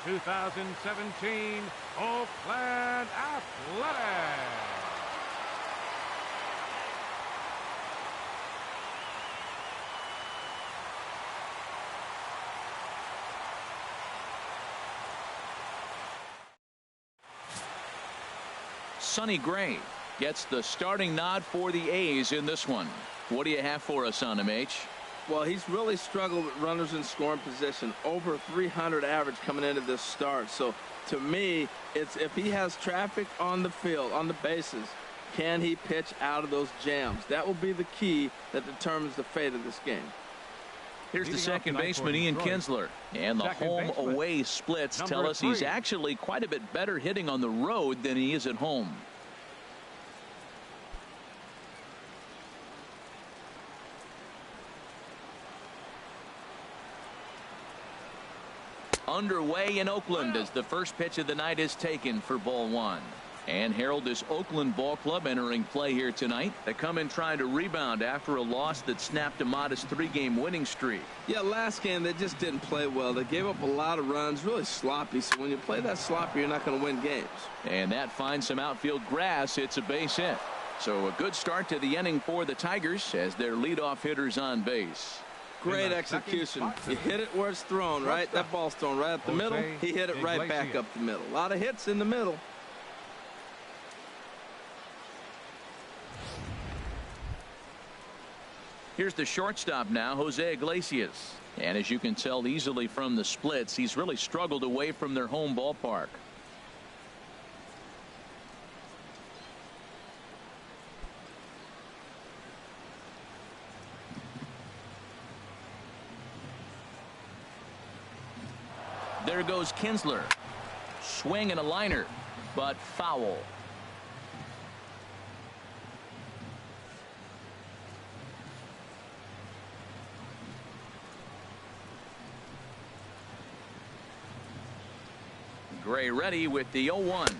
2017 Oakland Athletics. Sonny Gray gets the starting nod for the A's in this one. What do you have for us on him, H? Well, he's really struggled with runners in scoring position. Over 300 average coming into this start. So, to me, it's if he has traffic on the field, on the bases, can he pitch out of those jams? That will be the key that determines the fate of this game. Here's the second baseman, Ian Kinsler. And the home-away splits tell us he's actually quite a bit better hitting on the road than he is at home. Underway in Oakland as the first pitch of the night is taken for ball one. And Harold, this Oakland ball club entering play here tonight. They come in trying to rebound after a loss that snapped a modest 3-game winning streak. Yeah, last game they just didn't play well. They gave up a lot of runs, really sloppy. So when you play that sloppy, you're not going to win games. And that finds some outfield grass. It's a base hit. So a good start to the inning for the Tigers as their leadoff hitter's on base. Great execution. You hit it where it's thrown, right? That ball's thrown right up the middle. He hit it right back up the middle. A lot of hits in the middle. Here's the shortstop now, Jose Iglesias. And as you can tell easily from the splits, he's really struggled away from their home ballpark. There goes Kinsler. Swing and a liner, but foul. Gray ready with the 0-1.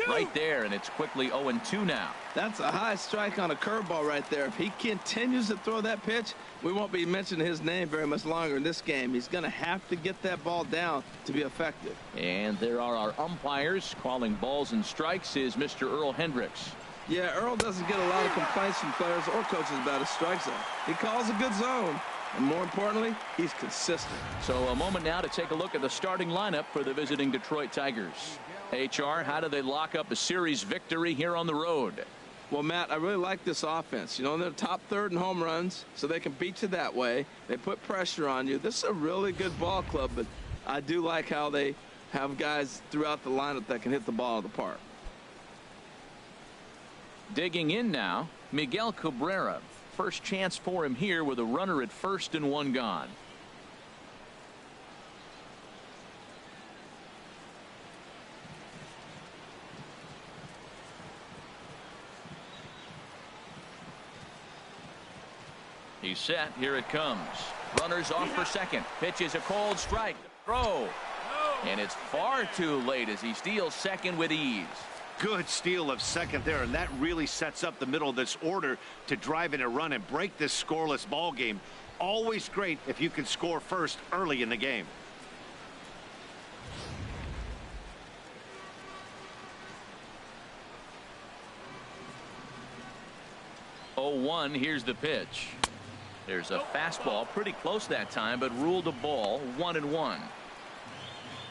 Right there, and it's quickly 0-2 now. That's a high strike on a curveball right there. If he continues to throw that pitch, we won't be mentioning his name very much longer in this game. He's going to have to get that ball down to be effective. And there are our umpires calling balls and strikes is Mr. Earl Hendricks. Yeah, Earl doesn't get a lot of complaints from players or coaches about his strike zone. He calls a good zone. And more importantly, he's consistent. So a moment now to take a look at the starting lineup for the visiting Detroit Tigers. HR, how do they lock up a series victory here on the road? Well, Matt, I really like this offense. You know, they're top third in home runs, so they can beat you that way. They put pressure on you. This is a really good ball club, but I do like how they have guys throughout the lineup that can hit the ball out of the park. Digging in now, Miguel Cabrera. First chance for him here with a runner at first and one gone. He's set. Here it comes. Runners off for second. Pitch is a cold strike. Throw. And it's far too late as he steals second with ease. Good steal of second there, and that really sets up the middle of this order to drive in a run and break this scoreless ball game. Always great if you can score first early in the game. Oh, 1. Here's the pitch. There's a fastball, pretty close that time, but ruled a ball. 1-1. Well,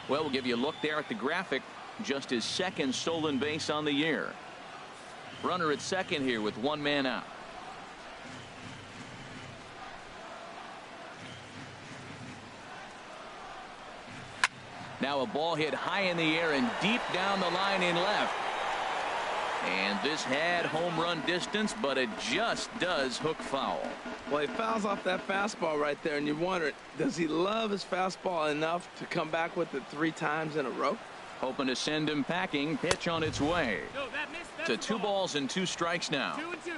we'll give you a look there at the graphic. Just his second stolen base on the year. Runner at second here with one man out. Now a ball hit high in the air and deep down the line in left. And this had home run distance, but it just does hook foul. Well, he fouls off that fastball right there, and you wonder, does he love his fastball enough to come back with it 3 times in a row? Hoping to send him packing. Pitch on its way. To 2 balls and 2 strikes now. 2-2.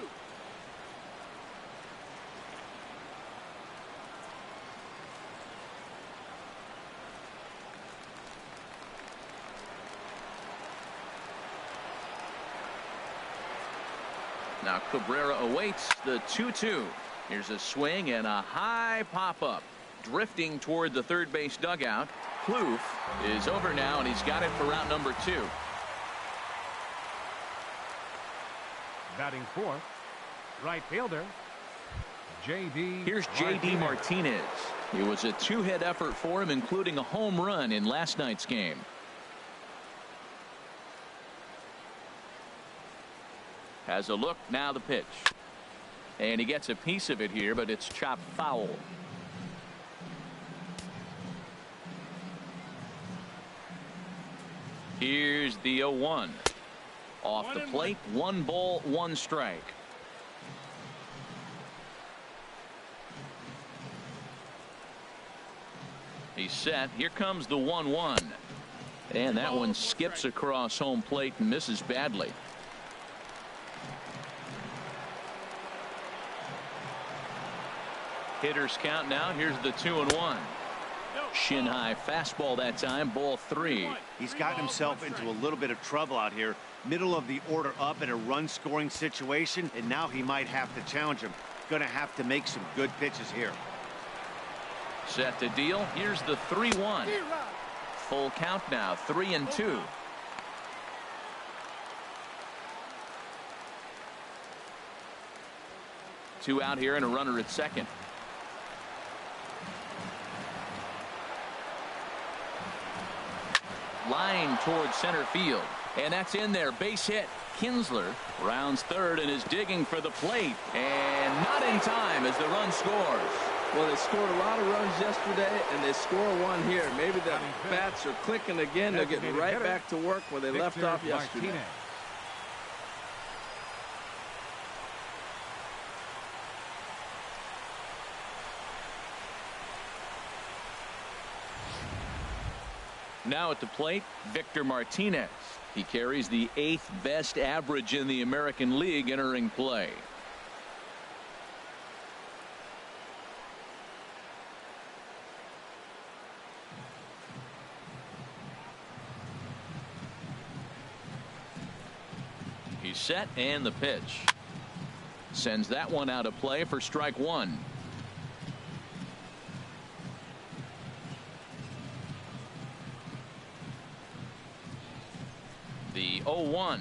Now Cabrera awaits the 2-2. Here's a swing and a high pop-up. Drifting toward the third base dugout. Plouffe is over now, and he's got it for route number 2. Batting fourth, right fielder, J.D. Here's J.D. Martinez. It was a 2-hit effort for him, including a home run in last night's game. Has a look, now the pitch. And he gets a piece of it here, but it's chopped foul. Here's the 0-1. Off the plate, 1 ball, 1 strike. He's set. Here comes the 1-1. And that one skips across home plate and misses badly. Hitters count now. Here's the 2-1. Shin high fastball that time, ball 3. He's gotten himself into a little bit of trouble out here. Middle of the order up in a run scoring situation, and now he might have to challenge him. Going to have to make some good pitches here. Set to deal. Here's the 3-1. Full count now, 3-2. Two out here and a runner at second. Line towards center field, and that's in there. Base hit. Kinsler rounds third and is digging for the plate, and not in time as the run scores. Well, they scored a lot of runs yesterday, and they score one here. Maybe the bats are clicking again. They're getting right back to work where they left off yesterday. Now at the plate, Victor Martinez. He carries the 8th best average in the American League entering play. He's set, and the pitch. Sends that one out of play for strike 1. The 0-1.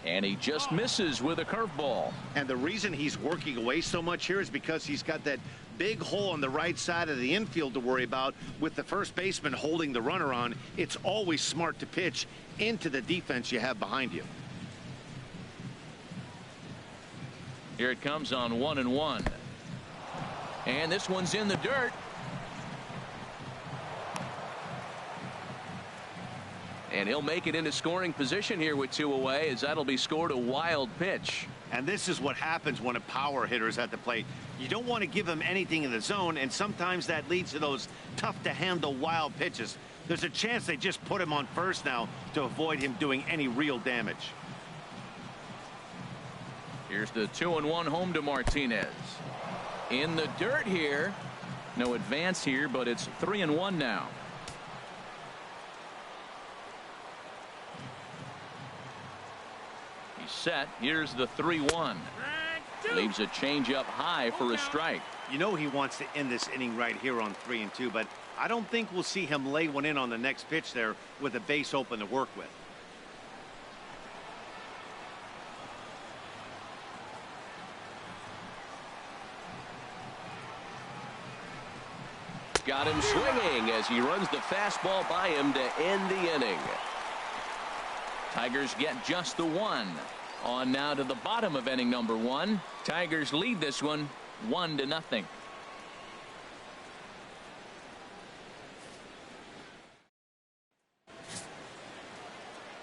And he just misses with a curveball. And the reason he's working away so much here is because he's got that big hole on the right side of the infield to worry about with the first baseman holding the runner on. It's always smart to pitch into the defense you have behind you. Here it comes on 1-1. And this one's in the dirt. And he'll make it into scoring position here with 2 away, as that'll be scored a wild pitch. And this is what happens when a power hitter is at the plate. You don't want to give him anything in the zone, and sometimes that leads to those tough to handle wild pitches. There's a chance they just put him on first now to avoid him doing any real damage. Here's the 2-1 home to Martinez. In the dirt here. No advance here, but it's 3-1 now. He's set. Here's the 3-1. Leaves a changeup high for a strike. You know he wants to end this inning right here on 3-2, but I don't think we'll see him lay one in on the next pitch there with a base open to work with. Got him swinging as he runs the fastball by him to end the inning. Tigers get just the 1. On now to the bottom of inning number 1. Tigers lead this one 1-0.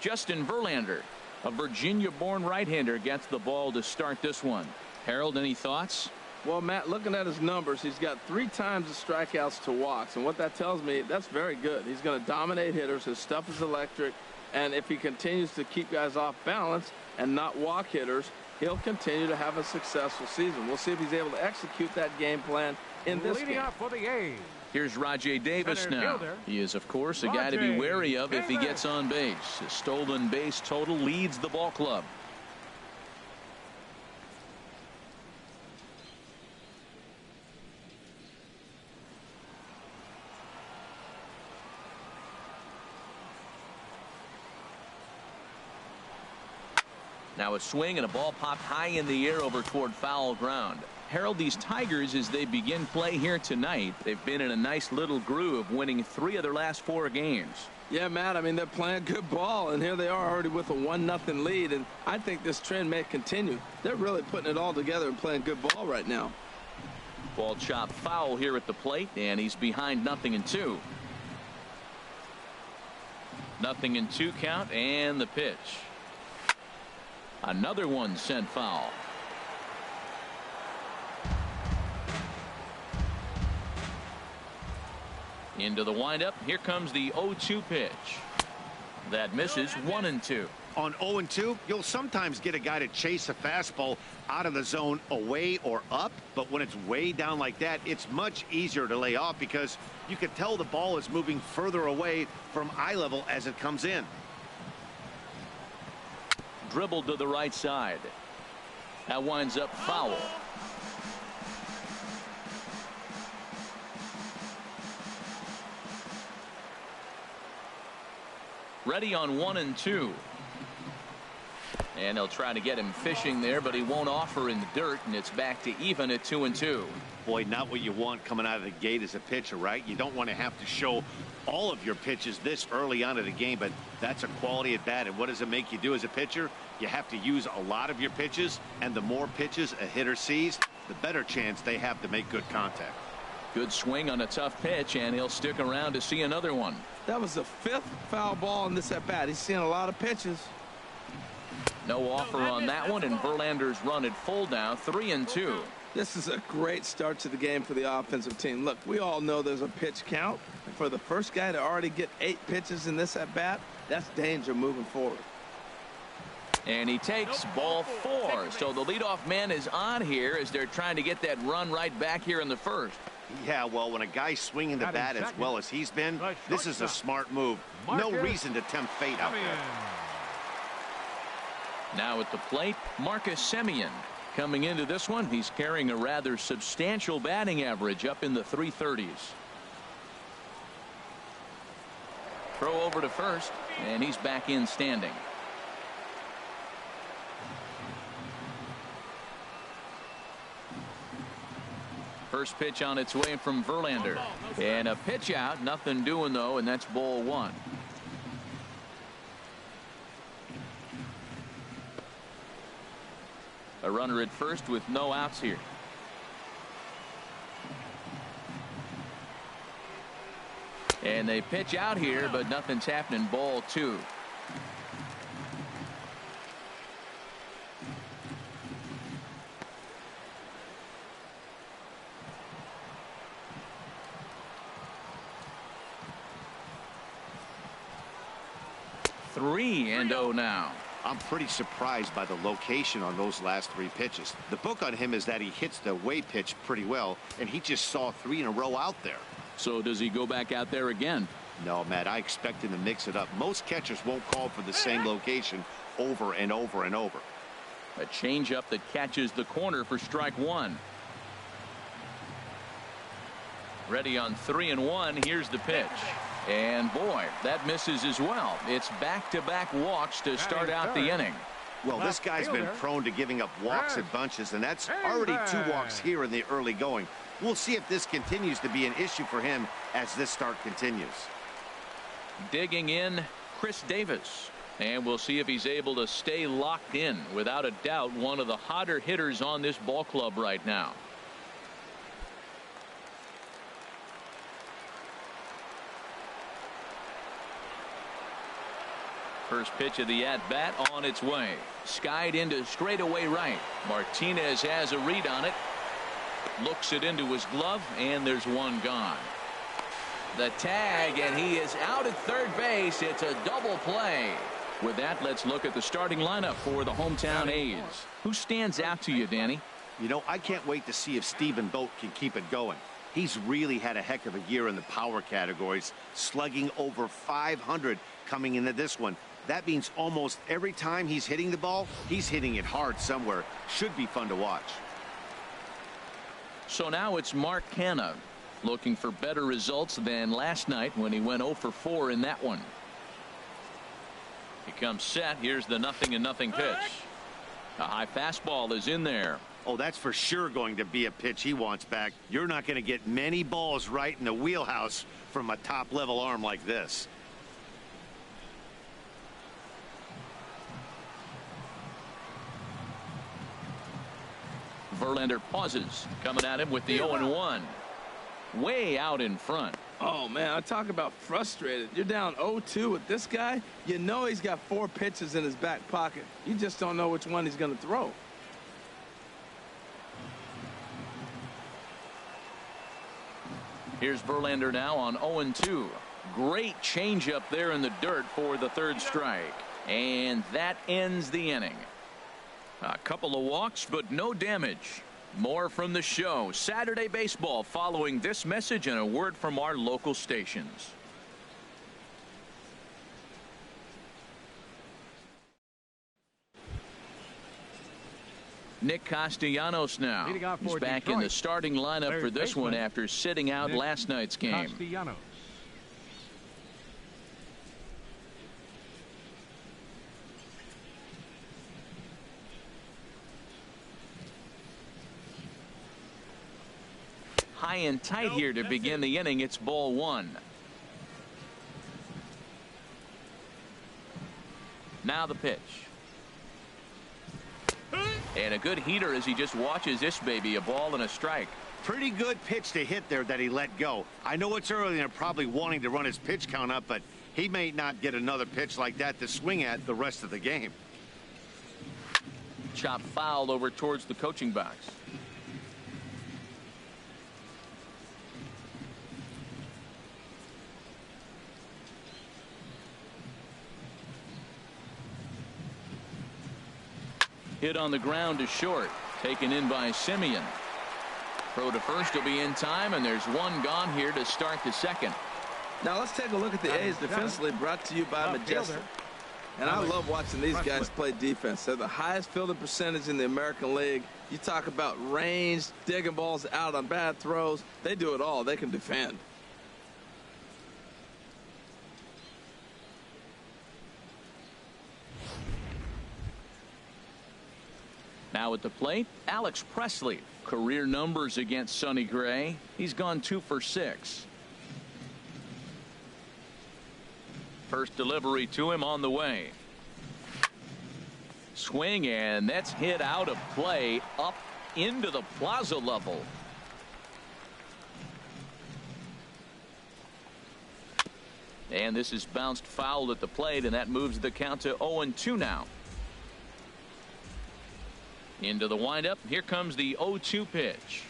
Justin Verlander, a Virginia-born right-hander, gets the ball to start this one. Harold, any thoughts? Well, Matt, looking at his numbers, he's got 3 times the strikeouts to walks, and what that tells me, that's very good. He's going to dominate hitters. His stuff is electric, and if he continues to keep guys off balance and not walk hitters, he'll continue to have a successful season. We'll see if he's able to execute that game plan in this game. Leading up for the A's. Here's Rajay Davis Center now. fielder, He is, of course, a guy to be wary of if he gets on base. His stolen base total leads the ball club. Now a swing and a ball popped high in the air over toward foul ground. Harold, these Tigers, as they begin play here tonight, they've been in a nice little groove, winning 3 of their last 4 games. Yeah, Matt, I mean, they're playing good ball, and here they are already with a 1-0 lead, and I think this trend may continue. They're really putting it all together and playing good ball right now. Ball chopped foul here at the plate, and he's behind 0-2. 0-2 count, and the pitch. Another one sent foul. Into the windup. Here comes the 0-2 pitch. That misses. 1-2. On 0-2, you'll sometimes get a guy to chase a fastball out of the zone away or up, but when it's way down like that, it's much easier to lay off because you can tell the ball is moving further away from eye level as it comes in. Dribbled to the right side. That winds up foul. Ready on 1-2. And they'll try to get him fishing there, but he won't offer in the dirt, and it's back to even at 2-2. Boy, not what you want coming out of the gate as a pitcher, right? You don't want to have to show all of your pitches this early on in the game, but that's a quality at bat. And what does it make you do as a pitcher? You have to use a lot of your pitches, and the more pitches a hitter sees, the better chance they have to make good contact. Good swing on a tough pitch, and he'll stick around to see another one. That was the 5th foul ball in this at bat. He's seeing a lot of pitches. No offer on that one, and Verlander's run at full now, 3-2. This is a great start to the game for the offensive team. Look, we all know there's a pitch count. And for the first guy to already get 8 pitches in this at bat, that's danger moving forward. And he takes ball 4. So the leadoff man is on here as they're trying to get that run right back here in the first. Yeah, well, when a guy's swinging the bat as well as he's been, this is a smart move. No reason to tempt fate out there. Now at the plate, Marcus Semien. Coming into this one, he's carrying a rather substantial batting average up in the 330s. Throw over to first, and he's back in standing. First pitch on its way from Verlander. And a pitch out, nothing doing though, and that's ball 1. A runner at first with no outs here. And they pitch out here, but nothing's happening. Ball 2. Three and 0 now. I'm pretty surprised by the location on those last 3 pitches. The book on him is that he hits the away pitch pretty well, and he just saw 3 in a row out there. So does he go back out there again? No, Matt, I expect him to mix it up. Most catchers won't call for the same location over and over and over. A changeup that catches the corner for strike 1. Ready on 3-1. Here's the pitch. And boy, that misses as well. It's back-to-back walks to start out the inning. Well, this guy's been prone to giving up walks at bunches, and that's already 2 walks here in the early going. We'll see if this continues to be an issue for him as this start continues. Digging in, Chris Davis. And we'll see if he's able to stay locked in. Without a doubt, one of the hotter hitters on this ball club right now. First pitch of the at-bat on its way. Skied into straightaway right. Martinez has a read on it. Looks it into his glove, and there's one gone. The tag, and he is out at third base. It's a double play. With that, let's look at the starting lineup for the hometown A's. Who stands out to you, Danny? You know, I can't wait to see if Stephen Vogt can keep it going. He's really had a heck of a year in the power categories, slugging over 500 coming into this one. That means almost every time he's hitting the ball, he's hitting it hard somewhere. Should be fun to watch. So now it's Mark Canha looking for better results than last night when he went 0 for 4 in that one. He comes set. Here's the 0-0 pitch. A high fastball is in there. Oh, that's for sure going to be a pitch he wants back. You're not going to get many balls right in the wheelhouse from a top-level arm like this. Verlander pauses, coming at him with the 0-1. Way out in front. Oh, man, I talk about frustrated. You're down 0-2 with this guy. You know he's got 4 pitches in his back pocket. You just don't know which one he's going to throw. Here's Verlander now on 0-2. Great changeup there in the dirt for the 3rd strike. And that ends the inning. A couple of walks, but no damage. More from the show. Saturday Baseball following this message and a word from our local stations. Nick Castellanos now. He's back in the starting lineup for this one after sitting out last night's game. Castellanos. High and tight here to begin the inning. It's ball 1. Now the pitch. And a good heater as he just watches this baby. A ball and a strike. Pretty good pitch to hit there that he let go. I know it's early and they're probably wanting to run his pitch count up, but he may not get another pitch like that to swing at the rest of the game. Chop foul over towards the coaching box. Hit on the ground to short. Taken in by Simeon. Throw to first will be in time, and there's one gone here to start the second. Now let's take a look at the A's defensively, brought to you by Majestic. And I love watching these guys play defense. They're the highest fielding percentage in the American League. You talk about range, digging balls out on bad throws. They do it all. They can defend. Now at the plate, Alex Presley. Career numbers against Sonny Gray. He's gone 2 for 6. First delivery to him on the way. Swing, and that's hit out of play up into the plaza level. And this is bounced foul at the plate, and that moves the count to 0-2 now. Into the windup. Here comes the 0-2 pitch.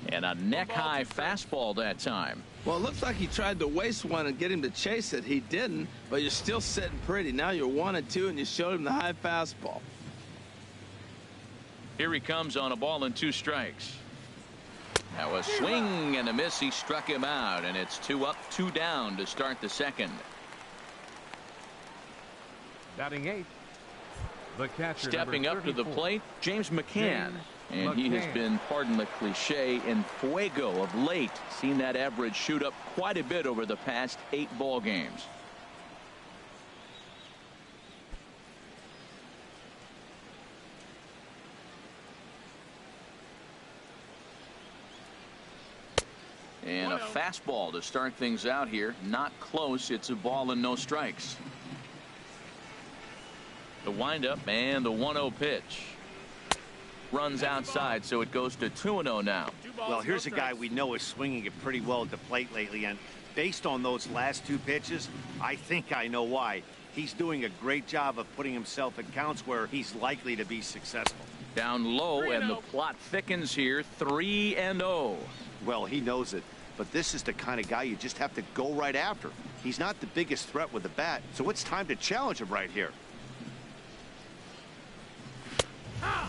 And a neck-high fastball that time. Well, it looks like he tried to waste one and get him to chase it. He didn't, but you're still sitting pretty. Now you're 1-2, and you showed him the high fastball. Here he comes on a ball and 2 strikes. Now a swing and a miss. He struck him out, and it's 2 up, 2 down to start the second. Batting 8th. The catcher, stepping up to the plate, James McCann. And he has been, pardon the cliche, in fuego of late. Seen that average shoot up quite a bit over the past 8 ball games. And a fastball to start things out here. Not close. It's a ball and no strikes. The windup and the 1-0 pitch. Runs outside, so it goes to 2-0 now. Well, here's a guy we know is swinging it pretty well at the plate lately, and based on those last 2 pitches, I think I know why. He's doing a great job of putting himself in counts where he's likely to be successful. Down low, and the plot thickens here. 3-0. Well, he knows it, but this is the kind of guy you just have to go right after. He's not the biggest threat with the bat, so it's time to challenge him right here.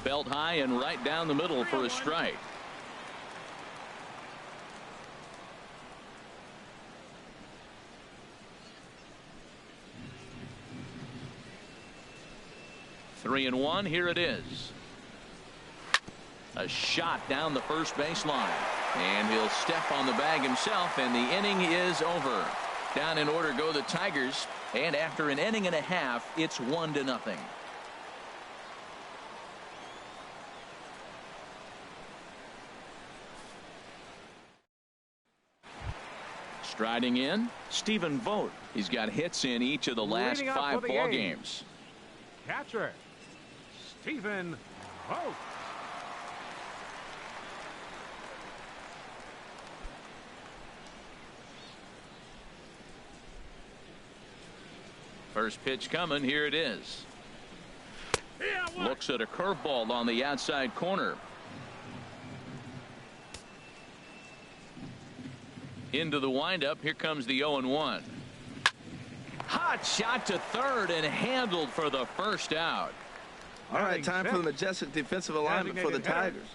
Belt high and right down the middle for a strike. Three and one. Here it is. A shot down the first baseline, and he'll step on the bag himself, and the inning is over. Down in order go the Tigers, and after an inning and a half, it's 1-0. Striding in, Stephen Vogt. He's got hits in each of the last Leading up 5 for the ball A's. games. Catcher, Stephen Vogt. First pitch coming. Here it is. Looks at a curveball on the outside corner. Into the windup. Here comes the 0-1. Hot shot to third and handled for the first out. All right, time for the majestic defensive alignment for the Tigers.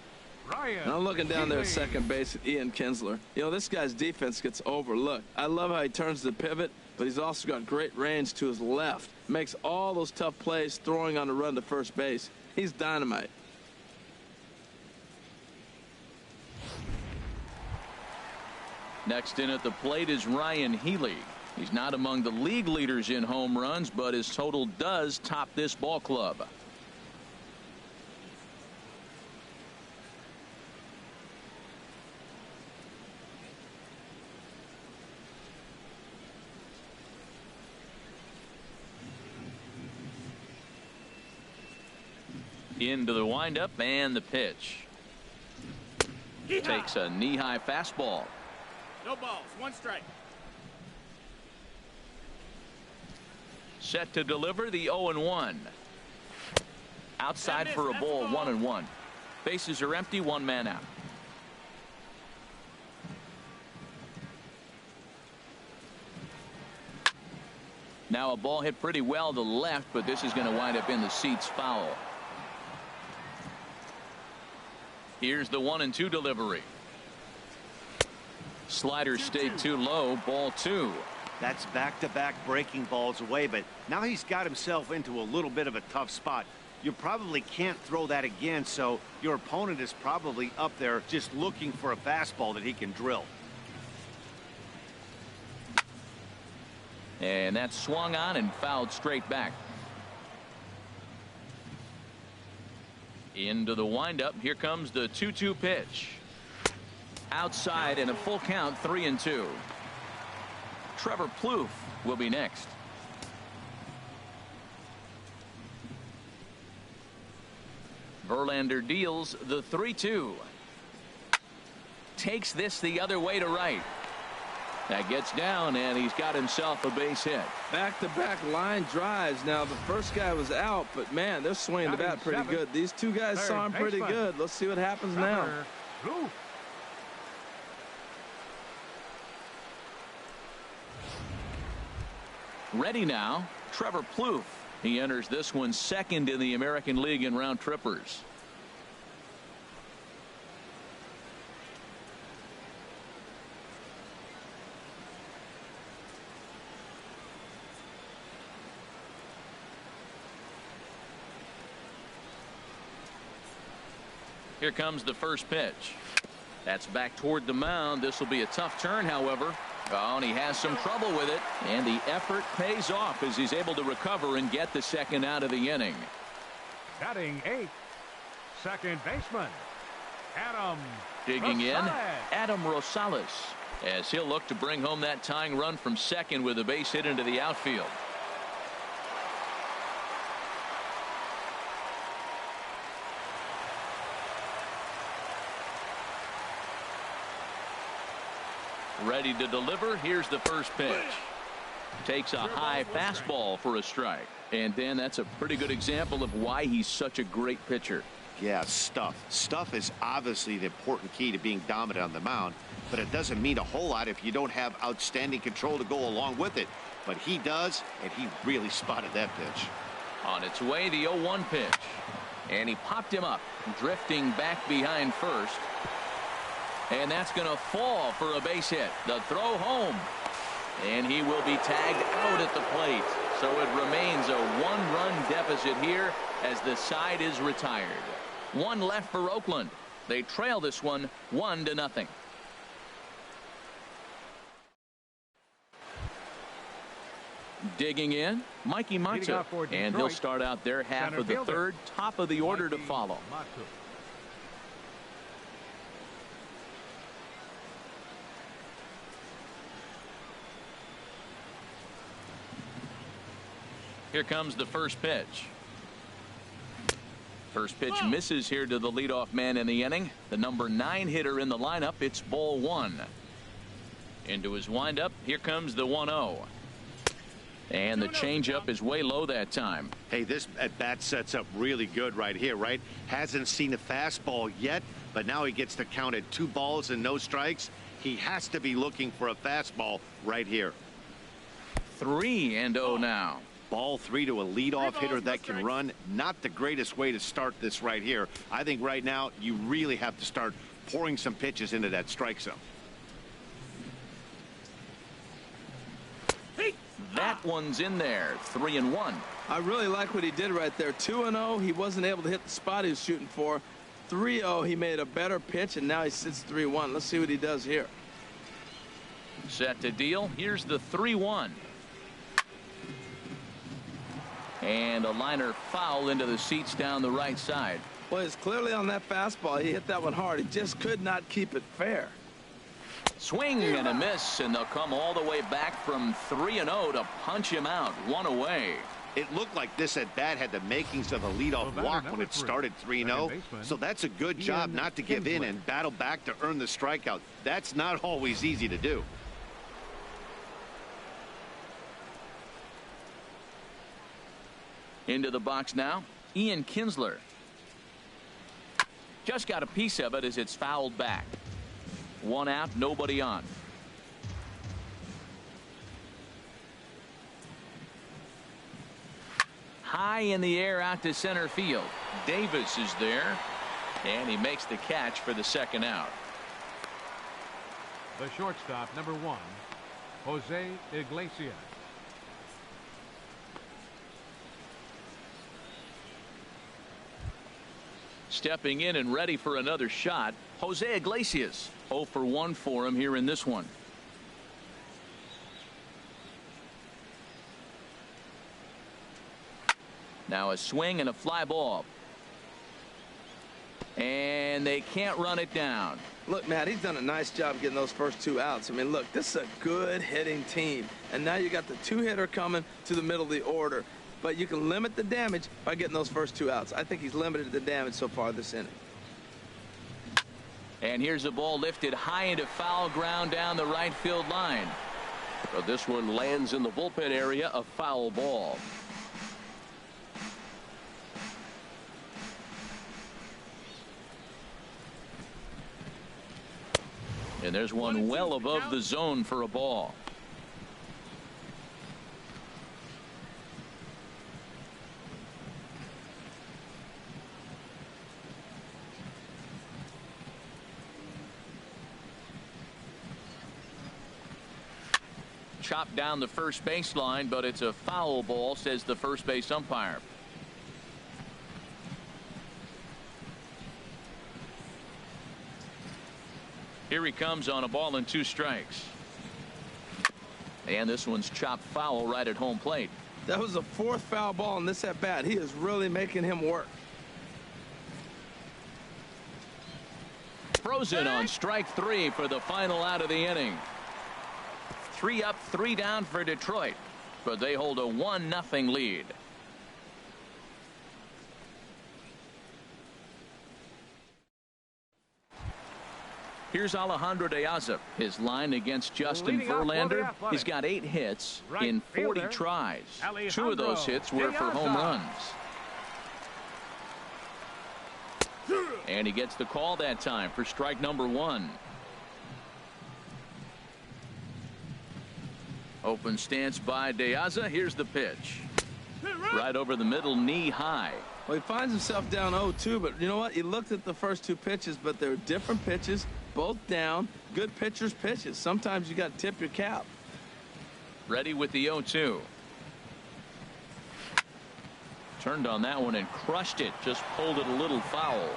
And I'm looking down there at second base at Ian Kinsler. You know, this guy's defense gets overlooked. I love how he turns the pivot, but he's also got great range to his left. Makes all those tough plays throwing on the run to first base. He's dynamite. Next in at the plate is Ryan Healy. He's not among the league leaders in home runs, but his total does top this ball club. Into the windup and the pitch. Takes a knee-high fastball. No balls, 1 strike. Set to deliver the 0-1. Outside for a ball, 1-1. Bases are empty, 1 man out. Now a ball hit pretty well to left, but this is going to wind up in the seats foul. Here's the 1-2 delivery. Slider stayed too low, ball 2. That's back-to-back breaking balls away, but now he's got himself into a little bit of a tough spot. You probably can't throw that again, so your opponent is probably up there just looking for a fastball that he can drill. And that's swung on and fouled straight back. Into the windup. Here comes the 2-2 pitch. Outside and a full count, 3-2. Trevor Plouffe will be next. Verlander deals the 3-2. Takes this the other way to right. That gets down, and he's got himself a base hit. Back-to-back line drives. Now, the first guy was out, but, man, they're swinging the bat pretty good. These two guys saw him pretty good. Let's see what happens now. Ready now, Trevor Plouffe. He enters this one second in the American League in round trippers. Here comes the first pitch. That's back toward the mound. This will be a tough turn, however. Oh, and he has some trouble with it. And the effort pays off as he's able to recover and get the second out of the inning. Batting 8th, second baseman, Adam Digging in, Rosales. Adam Rosales, as he'll look to bring home that tying run from second with a base hit into the outfield. Ready to deliver. Here's the first pitch. Takes a high fastball for a strike. And then that's a pretty good example of why he's such a great pitcher. Yeah, stuff. Stuff is obviously the important key to being dominant on the mound, but it doesn't mean a whole lot if you don't have outstanding control to go along with it. But he does, and he really spotted that pitch. On its way, the 0-1 pitch. And he popped him up, drifting back behind first. And that's going to fall for a base hit. The throw home. And he will be tagged out at the plate. So it remains a 1-run deficit here as the side is retired. 1 left for Oakland. They trail this one 1-0. Digging in, Mikey Matza. And he'll start out their half of the third. Top of the order to follow. Here comes the first pitch. First pitch misses here to the leadoff man in the inning. The number 9 hitter in the lineup. It's ball 1. Into his windup. Here comes the 1-0. And the changeup is way low that time. Hey, this at bat sets up really good right here, right? Hasn't seen a fastball yet, but now he gets to count at 2 balls and no strikes. He has to be looking for a fastball right here. 3-0 now. Ball 3 to a leadoff hitter that can run. Not the greatest way to start this right here. I think right now you really have to start pouring some pitches into that strike zone. That one's in there. 3-1. I really like what he did right there. 2-0. He wasn't able to hit the spot he was shooting for. 3-0. He made a better pitch, and now he sits 3-1. Let's see what he does here. Set to deal. Here's the 3-1. And a liner foul into the seats down the right side. Well, it's clearly on that fastball. He hit that one hard. He just could not keep it fair. Swing and a miss, and they'll come all the way back from 3-0 to punch him out. 1 away. It looked like this at bat had the makings of a leadoff walk when it started 3-0. So that's a good job not to give in and battle back to earn the strikeout. That's not always easy to do. Into the box now, Ian Kinsler. Just got a piece of it as it's fouled back. 1 out, nobody on. High in the air out to center field. Davis is there, and he makes the catch for the 2nd out. The shortstop, number 1, Jose Iglesias. Stepping in and ready for another shot, Jose Iglesias. 0 for 1 for him here in this one. Now a swing and a fly ball. And they can't run it down. Look, Matt, he's done a nice job getting those first 2 outs. I mean, look, this is a good hitting team. And now you got the 2-hitter coming to the middle of the order. But you can limit the damage by getting those first 2 outs. I think he's limited the damage so far this inning. And here's a ball lifted high into foul ground down the right field line. So this one lands in the bullpen area, a foul ball. And there's one well above the zone for a ball. Chopped down the first baseline, but it's a foul ball, says the first base umpire. Here he comes on a ball and 2 strikes. And this one's chopped foul right at home plate. That was the 4th foul ball in this at bat. He is really making him work. Frozen on strike 3 for the final out of the inning. 3 up, 3 down for Detroit, but they hold a 1-0 lead. Here's Alejandro De Aza. His line against Justin Verlander. He's got 8 hits in 40 tries. 2 of those hits were for home runs. And he gets the call that time for strike number 1. Open stance by De Aza. Here's the pitch. Right over the middle, knee high. Well, he finds himself down 0-2, but you know what? He looked at the first 2 pitches, but they're different pitches, both down. Good pitchers' pitches. Sometimes you got to tip your cap. Ready with the 0-2. Turned on that one and crushed it. Just pulled it a little foul.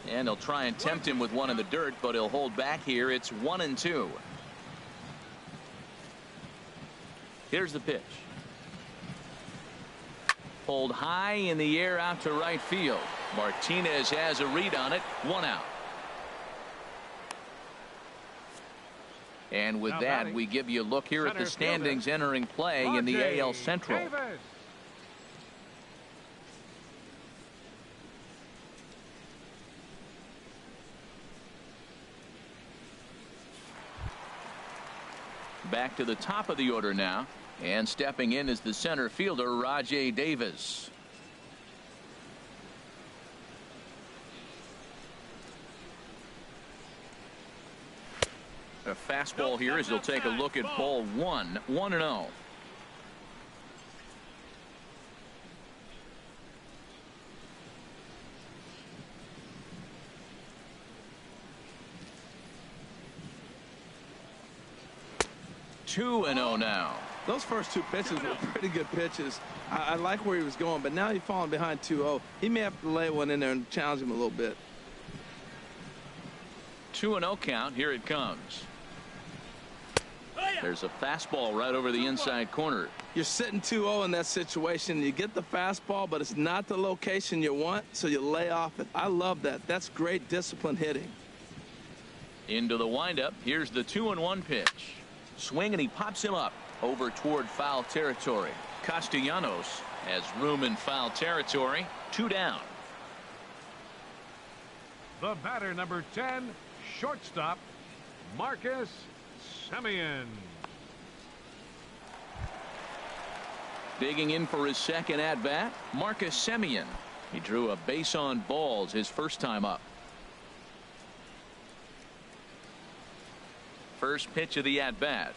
And they'll try and tempt him with one in the dirt, but he'll hold back here. It's 1-2. Here's the pitch. Pulled high in the air out to right field. Martinez has a read on it. 1 out. And with Now that, batting, we give you a look here at the center standings fielder, entering play in the AL Central. Davis. Back to the top of the order now. And stepping in is the center fielder, Rajai Davis. A fastball here as he'll take a look at ball one. 1-0. Two and 0 now. Those first two pitches were pretty good pitches. I like where he was going, but now he's falling behind 2-0. He may have to lay one in there and challenge him a little bit. 2-0 count. Here it comes. There's a fastball right over the inside corner. You're sitting 2-0 in that situation. You get the fastball, but it's not the location you want, so you lay off it. I love that. That's great disciplined hitting. Into the windup. Here's the 2-1 pitch. Swing, and he pops him up over toward foul territory. Castellanos has room in foul territory. 2 down. The batter, number 10, shortstop, Marcus Semien. Digging in for his second at-bat, Marcus Semien. He drew a base on balls his first time up. First pitch of the at-bat.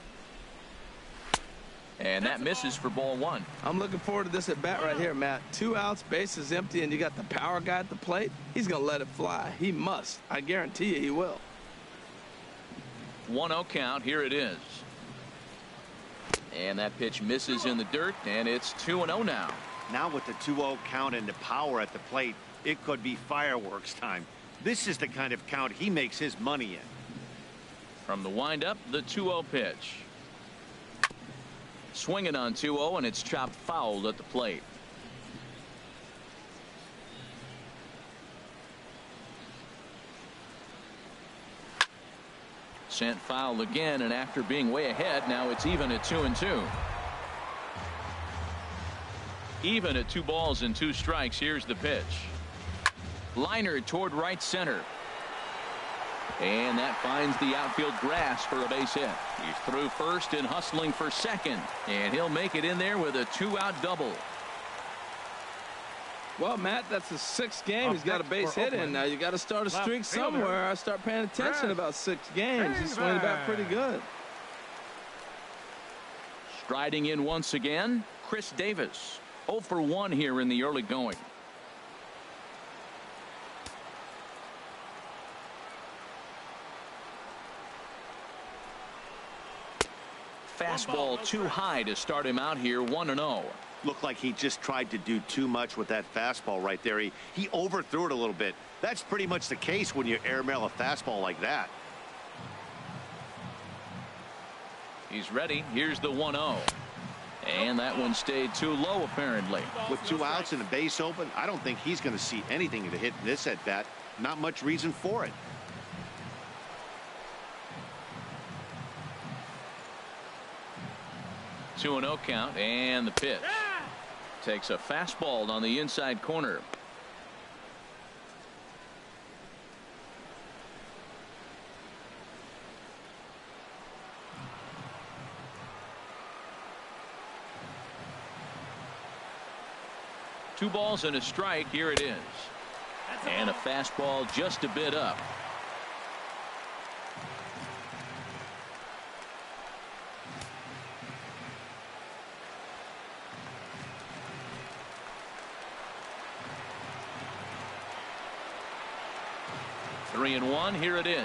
And that misses for ball 1. I'm looking forward to this at bat right here, Matt. 2 outs, bases empty, and you got the power guy at the plate. He's going to let it fly. He must. I guarantee you he will. 1-0 count. Here it is. And that pitch misses in the dirt, and it's 2-0 now. Now with the 2-0 count and the power at the plate, it could be fireworks time. This is the kind of count he makes his money in. From the windup, the 2-0 pitch. Swinging on 2-0, and it's chopped foul at the plate. Sent foul again, and after being way ahead, now it's even at 2-2. Even at 2 balls and 2 strikes. Here's the pitch. Liner toward right center. And that finds the outfield grass for a base hit. He's through first and hustling for second. And he'll make it in there with a 2-out double. Well, Matt, that's his 6th game. He's got a base hit in. Now you got to start a streak somewhere. I start paying attention about 6 games. He's swinging back pretty good. Striding in once again, Chris Davis. 0 for 1 here in the early going. Fastball too high to start him out here. 1-0. Looked like he just tried to do too much with that fastball right there. He overthrew it a little bit. That's pretty much the case when you airmail a fastball like that. He's ready. Here's the 1-0. And that one stayed too low, apparently. With 2 outs and a base open, I don't think he's going to see anything to hit this at bat. Not much reason for it. Two 2-0 count, and the pitch. Takes a fastball on the inside corner. Two balls and a strike. Here it is. And a fastball just a bit up. Three and 1. Here it is.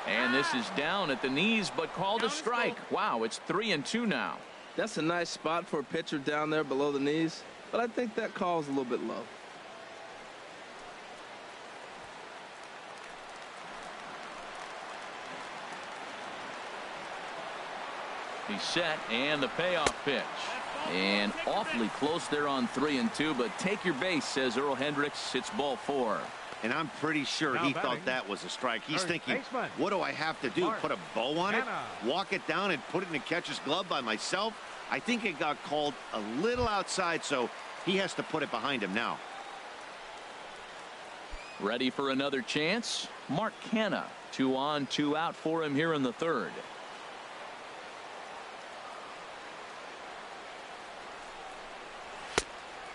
And this is down at the knees, but called a strike. Wow, it's 3-2 now. That's a nice spot for a pitcher down there below the knees, but I think that call is a little bit low. He's set, and the payoff pitch. And awfully close there on 3-2, but take your base, says Earl Hendricks. It's ball 4. And I'm pretty sure he thought that was a strike. He's thinking, what do I have to do? Put a bow on it? Walk it down and put it in the catcher's glove by myself? I think it got called a little outside, so he has to put it behind him now. Ready for another chance? Mark Canha. 2 on, 2 out for him here in the third.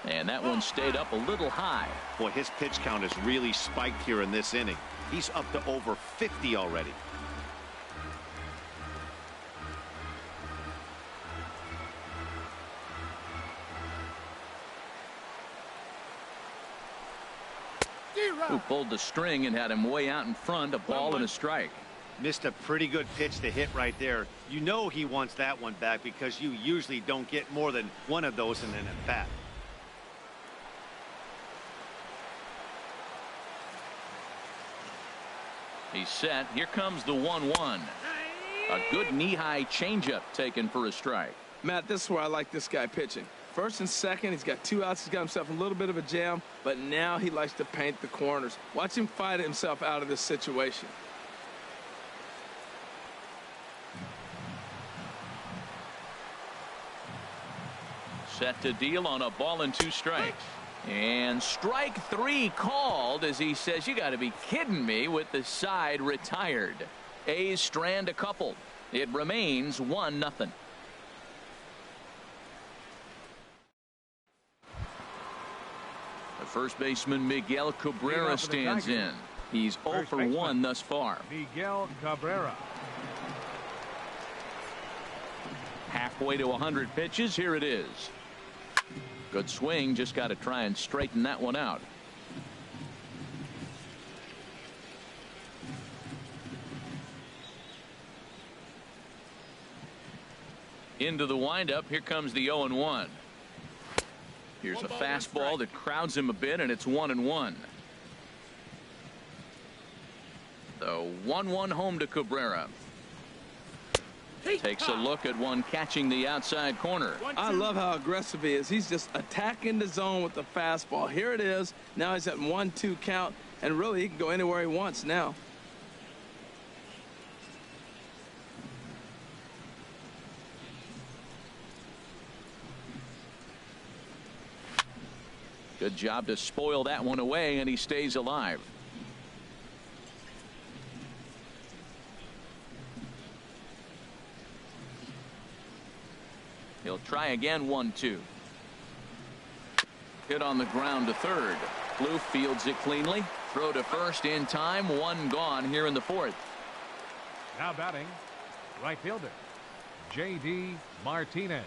And that one stayed up a little high. Boy, his pitch count has really spiked here in this inning. He's up to over 50 already. Who pulled the string and had him way out in front, a ball and a strike. Missed a pretty good pitch to hit right there. You know he wants that one back because you usually don't get more than one of those in an at-bat. He's set. Here comes the 1-1. A good knee-high changeup taken for a strike. Matt, this is where I like this guy pitching. First and second, he's got 2 outs. He's got himself a little bit of a jam, but now he likes to paint the corners. Watch him fight himself out of this situation. Set to deal on a ball and 2 strikes. And strike 3 called as he says, you got to be kidding me, with the side retired. A's strand a couple. It remains 1-0. The first baseman Miguel Cabrera stands in. He's 0 for 1 thus far. Miguel Cabrera. Halfway to 100 pitches. Here it is. Good swing. Just got to try and straighten that one out. Into the windup. Here comes the 0-1. Here's a fastball that crowds him a bit, and it's 1-1. The 1-1 home to Cabrera. Takes a look at one catching the outside corner. I love how aggressive he is. He's just attacking the zone with the fastball. Here it is. Now he's at 1-2 count, and really he can go anywhere he wants now. Good job to spoil that one away, and he stays alive. He'll try again. 1-2. Hit on the ground to third. Blue fields it cleanly. Throw to first in time. 1 gone here in the fourth. Now batting, right fielder J.D. Martinez.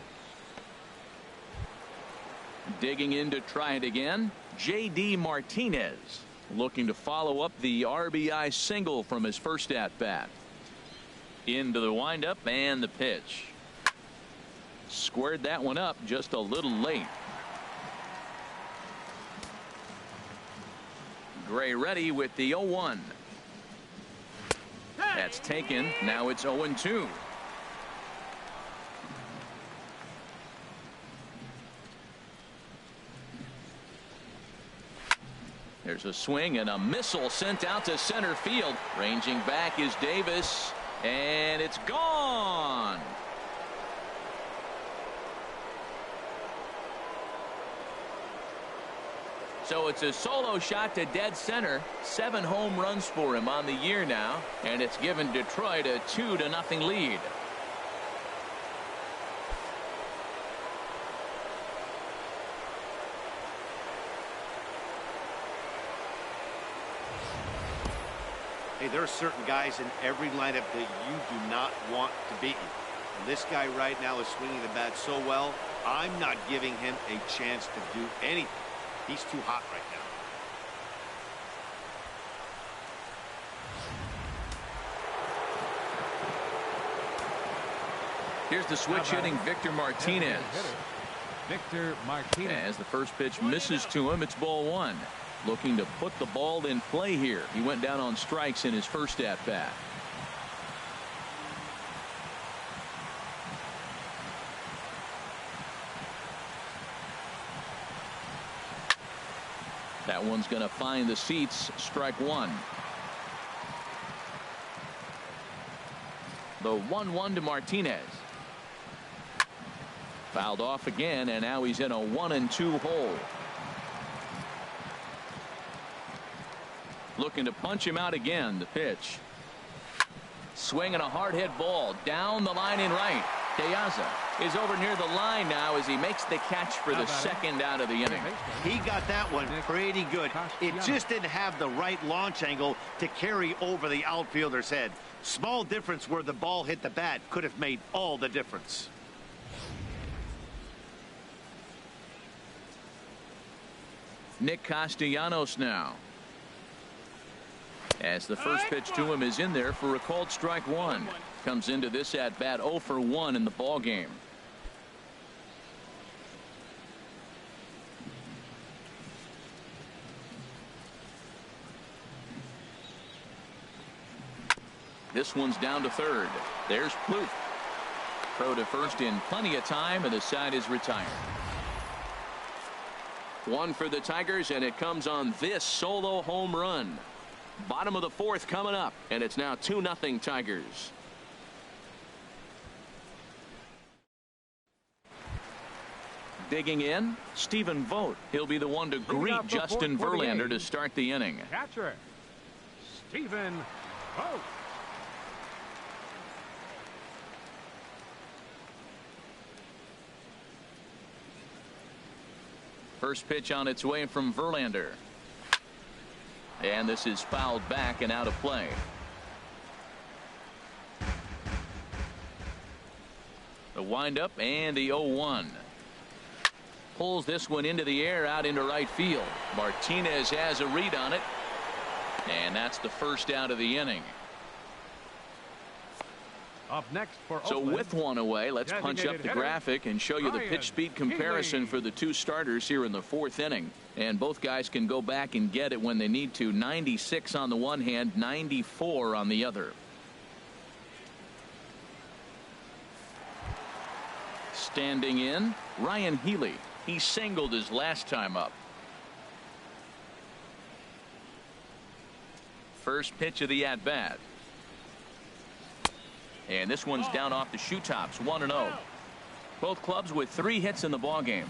Digging in to try it again. J.D. Martinez looking to follow up the RBI single from his first at bat. Into the windup and the pitch. Squared that one up just a little late. Gray ready with the 0-1. That's taken. Now it's 0-2. There's a swing and a missile sent out to center field. Ranging back is Davis, and it's gone. So it's a solo shot to dead center. 7 home runs for him on the year now, and it's given Detroit a 2-0 lead. Hey, there are certain guys in every lineup that you do not want to beat you. And this guy right now is swinging the bat so well, I'm not giving him a chance to do anything. He's too hot right now. Here's the switch hitting Victor Martinez. Victor Martinez. As the first pitch misses to him, it's ball 1. Looking to put the ball in play here. He went down on strikes in his first at bat. That one's going to find the seats. Strike one. The 1-1 to Martinez. Fouled off again, and now he's in a 1-2 hole. Looking to punch him out again. The pitch. Swinging a hard hit ball down the line in right. De Aza is over near the line now as he makes the catch for the second out of the inning. He got that one pretty good. It just didn't have the right launch angle to carry over the outfielder's head. Small difference where the ball hit the bat could have made all the difference. Nick Castellanos now, as the first pitch to him is in there for a called strike one. Comes into this at bat 0 for 1 in the ball game. This one's down to third. There's Plouffe. Throw to first in plenty of time, and the side is retired. One for the Tigers, and it comes on this solo home run. Bottom of the fourth coming up, and it's now 2-0 Tigers. Digging in, Stephen Vogt. He'll be the one to greet Justin Verlander to start the inning. Catcher, Stephen Vogt. First pitch on its way from Verlander. And this is fouled back and out of play. The windup and the 0-1. Pulls this one into the air out into right field. Martinez has a read on it. And that's the first out of the inning. Up next for So Oakland, with one away, let's punch up the graphic and show you the pitch speed comparison for the two starters here in the fourth inning. And both guys can go back and get it when they need to. 96 on the one hand, 94 on the other. Standing in, Ryan Healy. He singled his last time up. First pitch of the at-bat. And this one's down off the shoe tops, 1-0. Both clubs with 3 hits in the ballgame.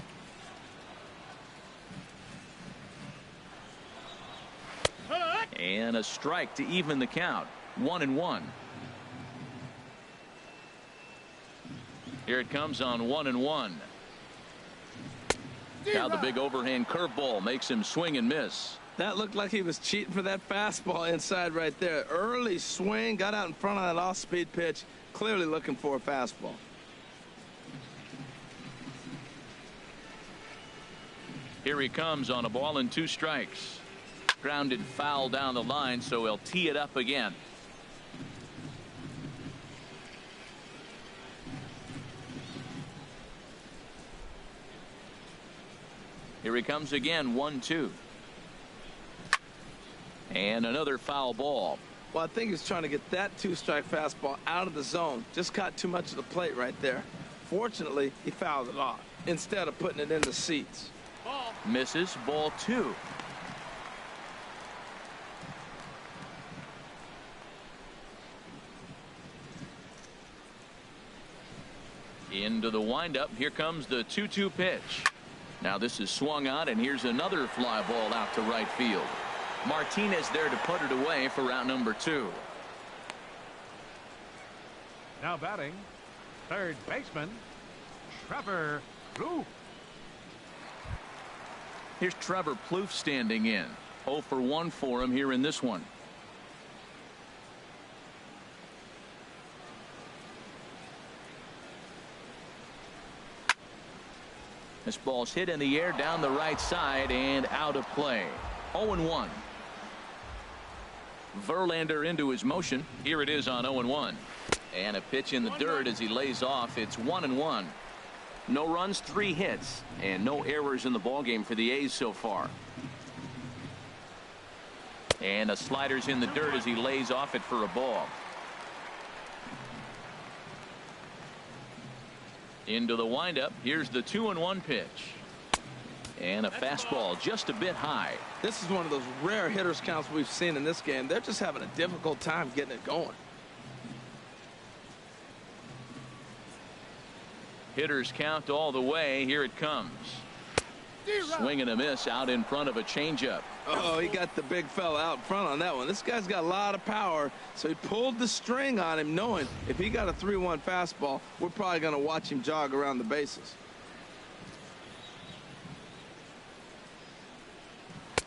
And a strike to even the count, 1-1. Here it comes on 1-1. Now the big overhand curveball makes him swing and miss. That looked like he was cheating for that fastball inside right there. Early swing, got out in front of that off-speed pitch, clearly looking for a fastball. Here he comes on a ball and 2 strikes. Grounded foul down the line, so he'll tee it up again. Here he comes again, 1-2. And another foul ball. Well, I think he's trying to get that 2-strike fastball out of the zone. Just caught too much of the plate right there. Fortunately, he fouled it off instead of putting it in the seats. Ball. Misses, ball 2. Into the windup. Here comes the 2-2 pitch. Now this is swung on, and here's another fly ball out to right field. Martinez there to put it away for round number 2. now batting, third baseman, Trevor Plouffe. Here's Trevor Plouffe standing in. 0 for 1 for him here in this one. This ball's hit in the air down the right side and out of play. 0-1. Verlander into his motion. Here it is on 0-1. And a pitch in the dirt as he lays off. It's 1-1. No runs, 3 hits, and no errors in the ballgame for the A's so far. And a slider's in the dirt as he lays off it for a ball. Into the windup. Here's the 2-1 pitch. And a fastball just a bit high. This is one of those rare hitters counts we've seen in this game. They're just having a difficult time getting it going. Hitters count all the way. Here it comes. Swing and a miss out in front of a changeup. Oh, he got the big fella out front on that one. This guy's got a lot of power, so he pulled the string on him, knowing if he got a 3-1 fastball, we're probably going to watch him jog around the bases.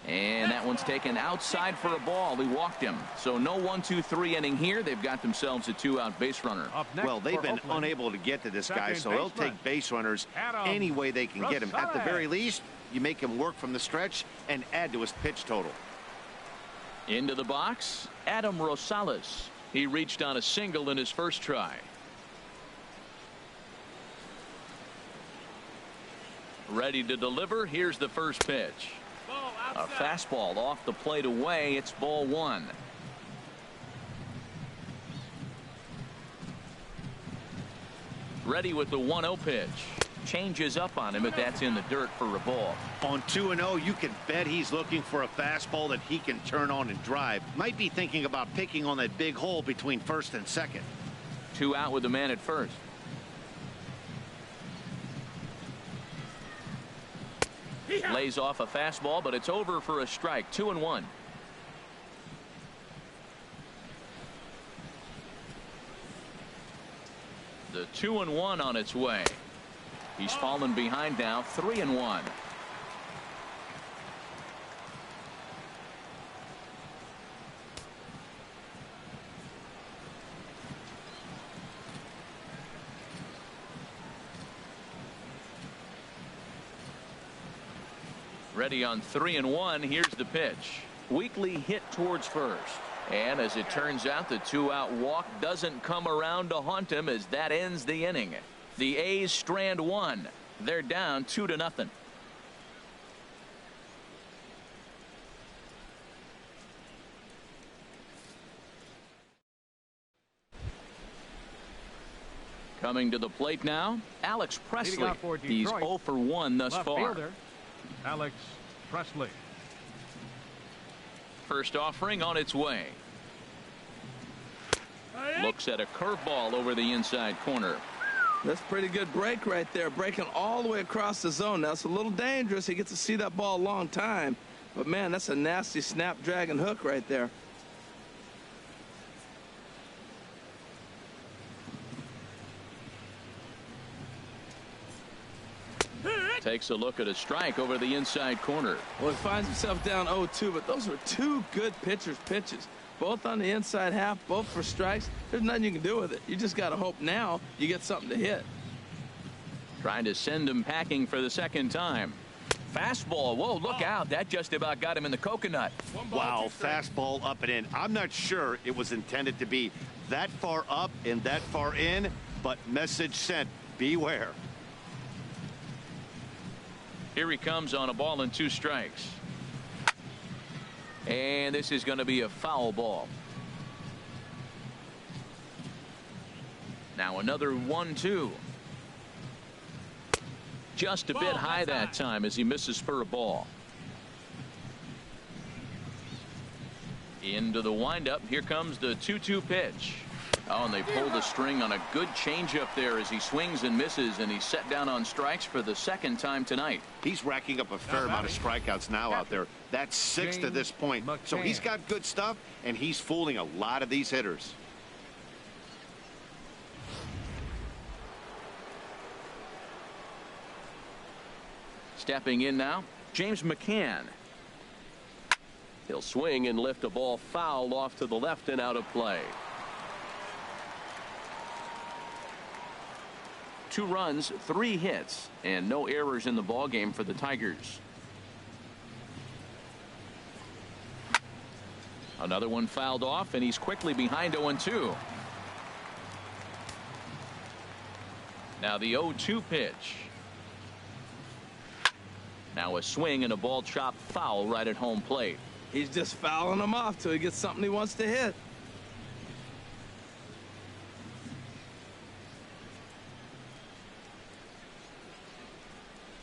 And that one's taken outside for a ball. He walked him. So no 1-2-3 inning here. They've got themselves a 2-out base runner. Well, they've been unable to get to this guy, so they'll take base runners any way they can get him. At the very least, you make him work from the stretch and add to his pitch total. Into the box, Adam Rosales. He reached on a single in his first try. Ready to deliver. Here's the first pitch. A fastball off the plate away. It's ball one. Ready with the 1-0 pitch. Changes up on him, but that's in the dirt for a ball. On 2-0, you can bet he's looking for a fastball that he can turn on and drive. Might be thinking about picking on that big hole between first and second. 2 out with the man at first. Lays off a fastball, but it's over for a strike. 2-1. The 2-1 on its way. He's fallen behind now. 3-1. Ready on 3-1. Here's the pitch. Weakly hit towards first. And as it turns out, the 2-out walk doesn't come around to haunt him as that ends the inning. The A's strand one. They're down 2-0. Coming to the plate now, Alex Presley. He's 0 for 1 thus far. Fielder, Alex Presley. First offering on its way. Looks at a curveball over the inside corner. That's a pretty good break right there, breaking all the way across the zone. Now, it's a little dangerous. He gets to see that ball a long time. But, man, that's a nasty snapdragon hook right there. Takes a look at a strike over the inside corner. Well, he finds himself down 0-2, but those were two good pitchers' pitches. Both on the inside half, both for strikes. There's nothing you can do with it. You just got to hope now you get something to hit. Trying to send him packing for the second time. Fastball. Whoa, look out. That just about got him in the coconut. Wow, fastball up and in. I'm not sure it was intended to be that far up and that far in, but message sent. Beware. Here he comes on a ball and 2 strikes. And this is going to be a foul ball. Now another 1-2. Just a bit high that time as he misses for a ball. Into the windup. Here comes the 2-2 pitch. Oh, and they pulled the string on a good changeup there as he swings and misses, and he's set down on strikes for the second time tonight. He's racking up a fair amount of strikeouts now out there. That's 6 to this point. So he's got good stuff, and he's fooling a lot of these hitters. Stepping in now, James McCann. He'll swing and lift a ball foul off to the left and out of play. 2 runs, 3 hits, and no errors in the ballgame for the Tigers. Another one fouled off, and he's quickly behind 0-2. Now the 0-2 pitch. Now a swing and a ball chopped foul right at home plate. He's just fouling them off till he gets something he wants to hit.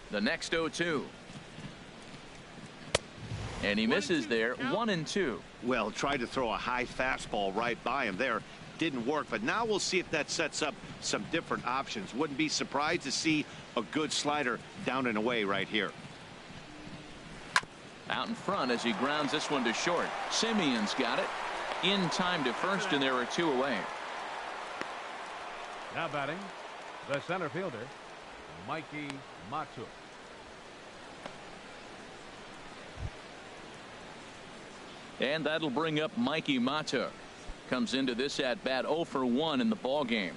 The next 0-2. And he misses there, 1-2. Well, tried to throw a high fastball right by him there. Didn't work, but now we'll see if that sets up some different options. Wouldn't be surprised to see a good slider down and away right here. Out in front as he grounds this one to short. Simeon's got it. In time to first, and there are 2 away. Now batting, the center fielder, Mikey Matuk. And that'll bring up Mikey Matuk. Comes into this at bat 0 for 1 in the ball game.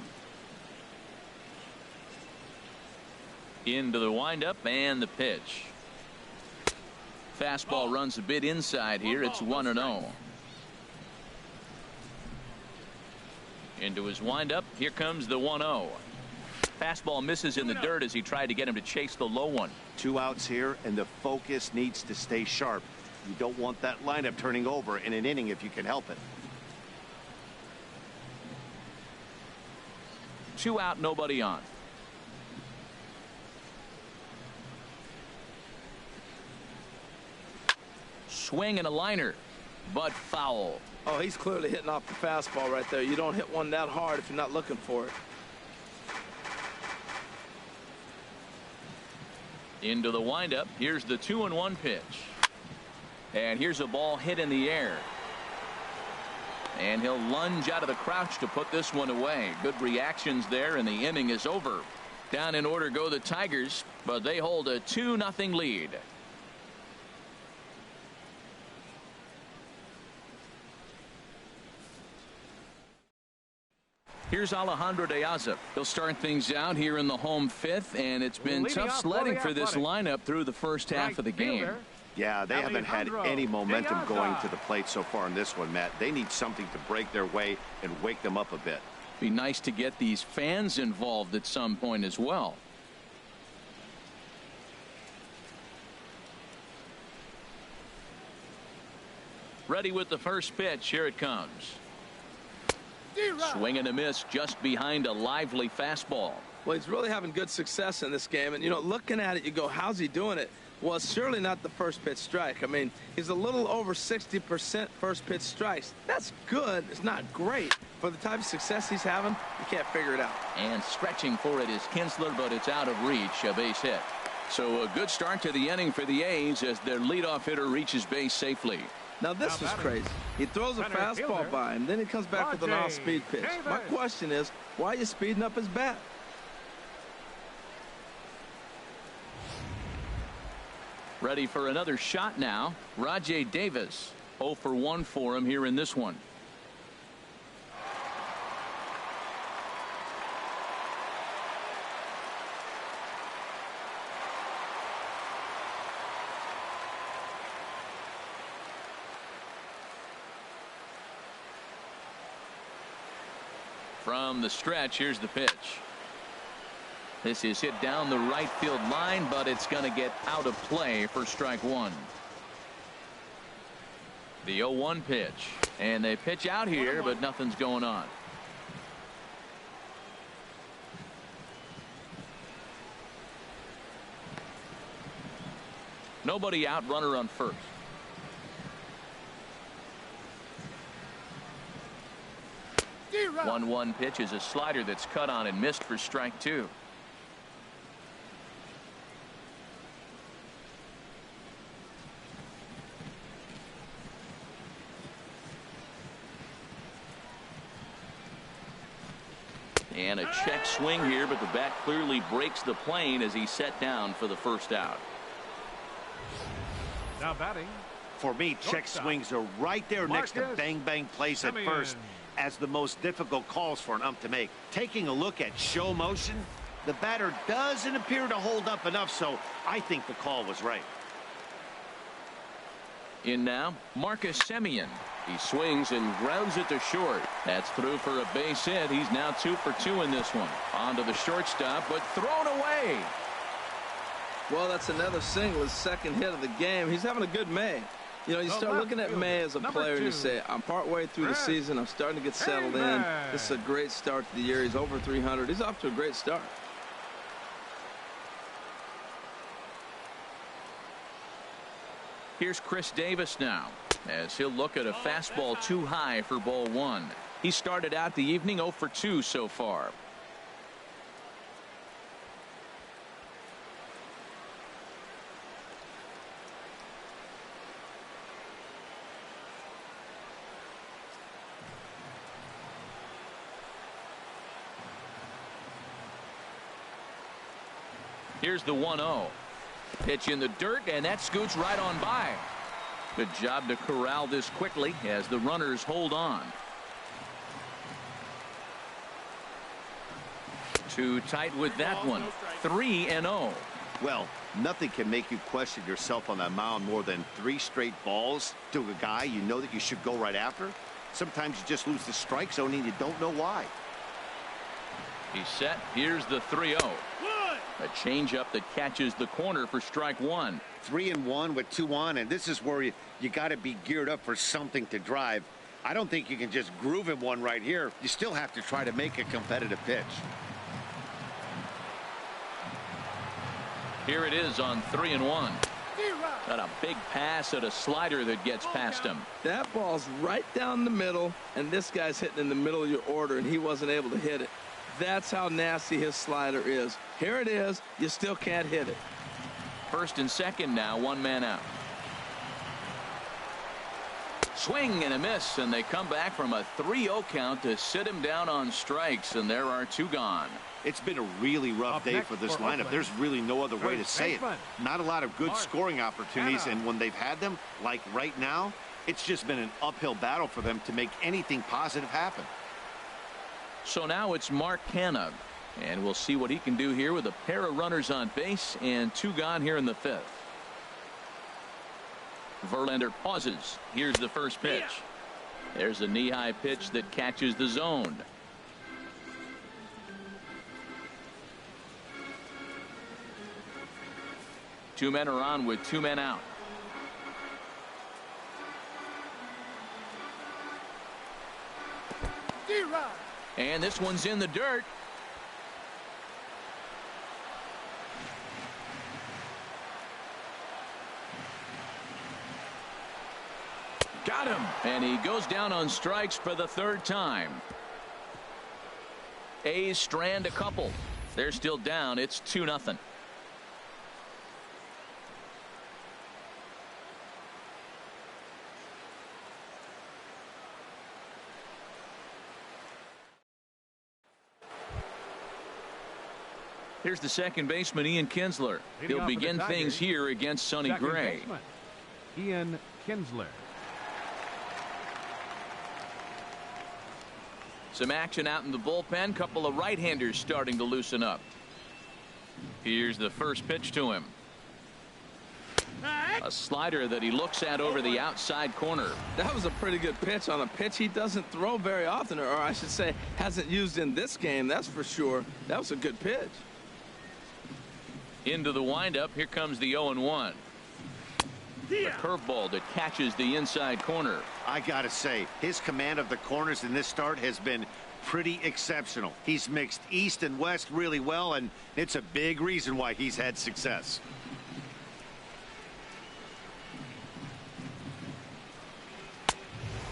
Into the windup and the pitch. Fastball runs a bit inside here. It's 1-0. Into his windup. Here comes the 1-0. Fastball misses in the dirt as he tried to get him to chase the low one. 2 outs here, and the focus needs to stay sharp. You don't want that lineup turning over in an inning if you can help it. 2 out, nobody on. Swing and a liner, but foul. Oh, he's clearly hitting off the fastball right there. You don't hit one that hard if you're not looking for it. Into the windup. Here's the 2-1 pitch. And here's a ball hit in the air. And he'll lunge out of the crouch to put this one away. Good reactions there, and the inning is over. Down in order go the Tigers, but they hold a 2-0 lead. Here's Alejandro De Aza. He'll start things out here in the home 5th, and it's been tough sledding for this lineup through the first half of the game. Yeah, they haven't had any momentum going to the plate so far in this one, Matt. They need something to break their way and wake them up a bit. Be nice to get these fans involved at some point as well. Ready with the first pitch. Here it comes. Swing and a miss just behind a lively fastball. Well, he's really having good success in this game. And, you know, looking at it, you go, how's he doing it? Well, it's surely not the first pitch strike. I mean, he's a little over 60% first pitch strikes. That's good. It's not great. For the type of success he's having, you can't figure it out. And stretching for it is Kinsler, but it's out of reach. A base hit. So a good start to the inning for the A's as their leadoff hitter reaches base safely. Now, this is crazy. He throws a fastball by him, then he comes back with an off-speed pitch. My question is, why are you speeding up his bat? Ready for another shot now. Rajay Davis. 0 for 1 for him here in this one. From the stretch, here's the pitch. This is hit down the right field line, but it's going to get out of play for strike 1. The 0-1 pitch. And they pitch out here, but nothing's going on. Nobody out, runner on first. D-Rock. 1-1 pitch is a slider that's cut on and missed for strike 2. And a check swing here, but the bat clearly breaks the plane as he's set down for the first out. Now batting. For me, check swings are right there next to bang-bang plays at first as the most difficult calls for an ump to make. Taking a look at show motion, the batter doesn't appear to hold up enough, so I think the call was right. In now, Marcus Semien. He swings and grounds it to short. That's through for a base hit. He's now 2 for 2 in this one. On to the shortstop, but thrown away. Well, that's another single, his second hit of the game. He's having a good May. You know, you start looking at May as a player and you say, I'm partway through the season. I'm starting to get settled in. This is a great start to the year. He's over 300. He's off to a great start. Here's Chris Davis now, as he'll look at a fastball too high for ball 1. He started out the evening 0 for 2 so far. Here's the 1-0. Pitch in the dirt, and that scoots right on by. Good job to corral this quickly as the runners hold on. Too tight with that one. 3-0. Well, nothing can make you question yourself on that mound more than 3 straight balls to a guy you know that you should go right after. Sometimes you just lose the strike zone and you don't know why. He's set. Here's the 3-0. A changeup that catches the corner for strike 1. 3-1 with 2 on, and this is where you got to be geared up for something to drive. I don't think you can just groove him one right here. You still have to try to make a competitive pitch. Here it is on 3-1. Got a big pass at a slider that gets past him. That ball's right down the middle, and this guy's hitting in the middle of your order, and he wasn't able to hit it. That's how nasty his slider is. Here it is. You still can't hit it. First and second now, 1 man out. Swing and a miss, and they come back from a 3-0 count to sit him down on strikes, and there are 2 gone. It's been a really rough day for this lineup. There's really no other way to say it. Not a lot of good scoring opportunities, and when they've had them, like right now, it's just been an uphill battle for them to make anything positive happen. So now it's Mark Canha, and we'll see what he can do here with a pair of runners on base and 2 gone here in the 5th. Verlander pauses. Here's the first pitch. There's a knee-high pitch that catches the zone. Two men are on with 2 men out. And this one's in the dirt. Got him. And he goes down on strikes for the 3rd time. A's strand a couple. They're still down. It's 2-0. Here's the second baseman, Ian Kinsler. He'll begin things here against Sonny Gray. Ian Kinsler. Some action out in the bullpen. Couple of right-handers starting to loosen up. Here's the first pitch to him. A slider that he looks at over the outside corner. That was a pretty good pitch on a pitch he doesn't throw very often, or I should say hasn't used in this game, that's for sure. That was a good pitch. Into the windup. Here comes the 0-1. A curveball that catches the inside corner. I gotta say, his command of the corners in this start has been pretty exceptional. He's mixed east and west really well, and it's a big reason why he's had success.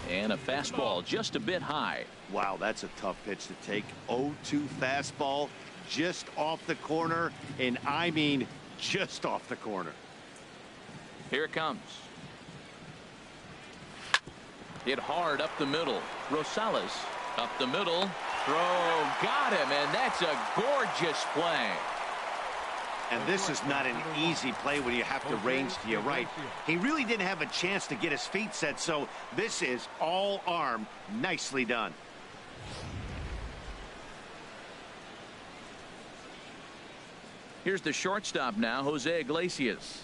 And a fastball just a bit high. Wow, that's a tough pitch to take. 0-2 fastball just off the corner, and I mean just off the corner. Here it comes. Hit hard up the middle. Rosales up the middle. Throw, got him, and that's a gorgeous play. And this is not an easy play when you have to range to your right. He really didn't have a chance to get his feet set, so this is all arm. Nicely done. Here's the shortstop now, Jose Iglesias.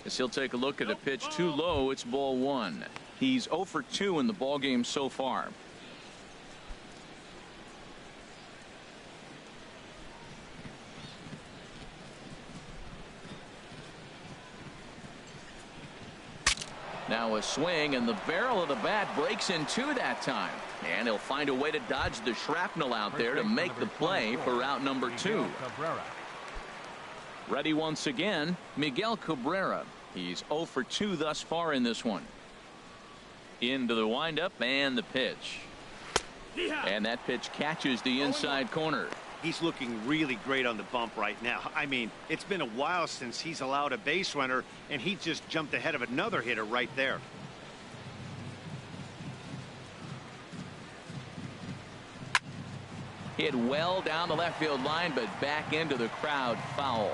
As he'll take a look at a pitch too low, it's ball 1. He's 0 for 2 in the ballgame so far. Now a swing, and the barrel of the bat breaks in 2 that time. And he'll find a way to dodge the shrapnel out there to make the play for out number 2. Ready once again, Miguel Cabrera. He's 0 for 2 thus far in this one. Into the windup and the pitch. And that pitch catches the inside corner. He's looking really great on the bump right now. I mean, it's been a while since he's allowed a base runner, and he just jumped ahead of another hitter right there. Hit well down the left field line, but back into the crowd, foul.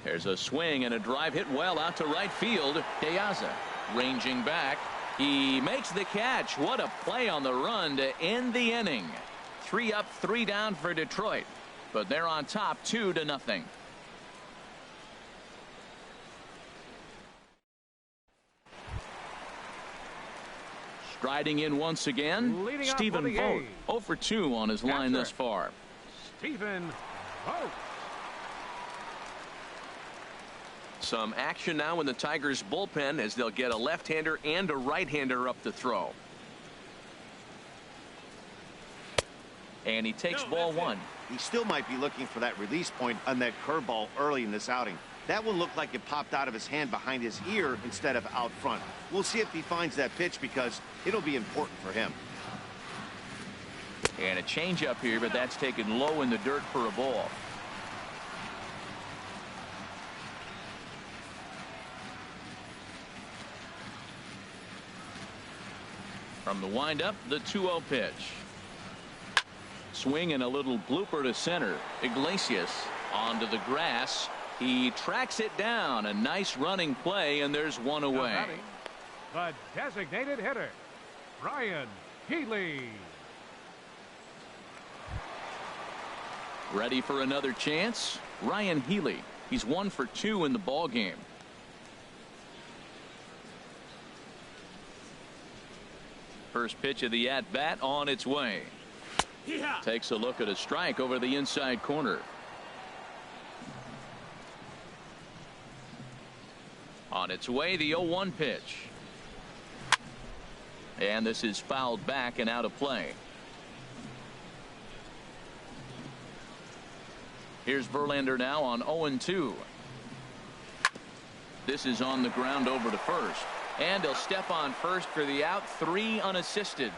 There's a swing and a drive hit well out to right field. De Aza ranging back. He makes the catch. What a play on the run to end the inning. 3 up, 3 down for Detroit, but they're on top 2-0. Striding in once again, Leading off Stephen for the Vogt. A's. 0 for 2 on his line thus far. Stephen Vogt. Some action now in the Tigers bullpen as they'll get a left-hander and a right-hander up to throw. And he takes ball 1. He still might be looking for that release point on that curveball early in this outing. That one looked like it popped out of his hand behind his ear instead of out front. We'll see if he finds that pitch because it'll be important for him. And a changeup here, but that's taken low in the dirt for a ball. From the windup, the 2-0 pitch. Swing and a little blooper to center. Iglesias onto the grass. He tracks it down. A nice running play, and there's one away. The designated hitter, Ryan Healy. Ready for another chance? Ryan Healy. He's 1 for 2 in the ball game. First pitch of the at-bat on its way. Takes a look at a strike over the inside corner. On its way, the 0-1 pitch. And this is fouled back and out of play. Here's Verlander now on 0-2. This is on the ground over to first. And he'll step on first for the out. 3 unassisted.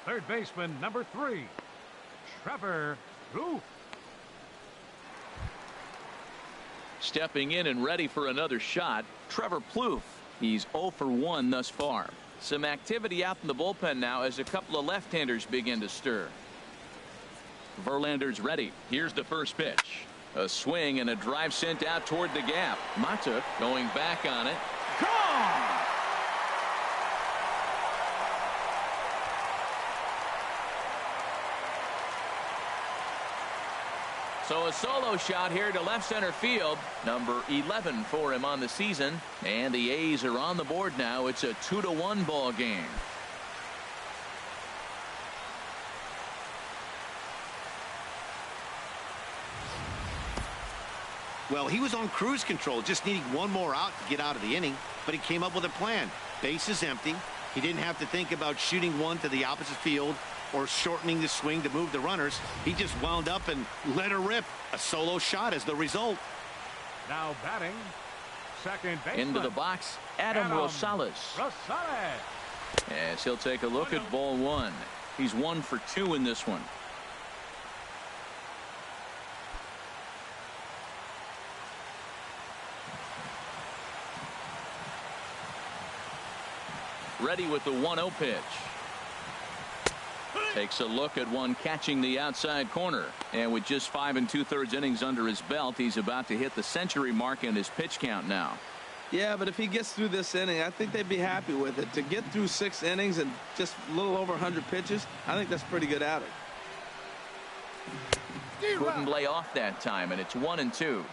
Third baseman, number 3, Trevor Roof. Stepping in and ready for another shot, Trevor Plouffe. He's 0 for 1 thus far. Some activity out in the bullpen now as a couple of left-handers begin to stir. Verlander's ready. Here's the first pitch. A swing and a drive sent out toward the gap. Matuk going back on it. Gone! So a solo shot here to left center field. Number 11 for him on the season. And the A's are on the board now. It's a 2-1 ball game. Well, he was on cruise control, just needing one more out to get out of the inning, but he came up with a plan. Base is empty. He didn't have to think about shooting one to the opposite field or shortening the swing to move the runners. He just wound up and let her rip. A solo shot as the result. Now batting, second baseman. Into the box, Adam Rosales. As he'll take a look at ball 1. He's 1 for 2 in this one. Ready with the 1-0 pitch. Takes a look at one catching the outside corner. And with just 5 2/3 innings under his belt, he's about to hit the century mark in his pitch count now. Yeah, but if he gets through this inning, I think they'd be happy with it. To get through 6 innings and just a little over 100 pitches, I think that's pretty good outing. Couldn't lay off that time, and it's 1-2.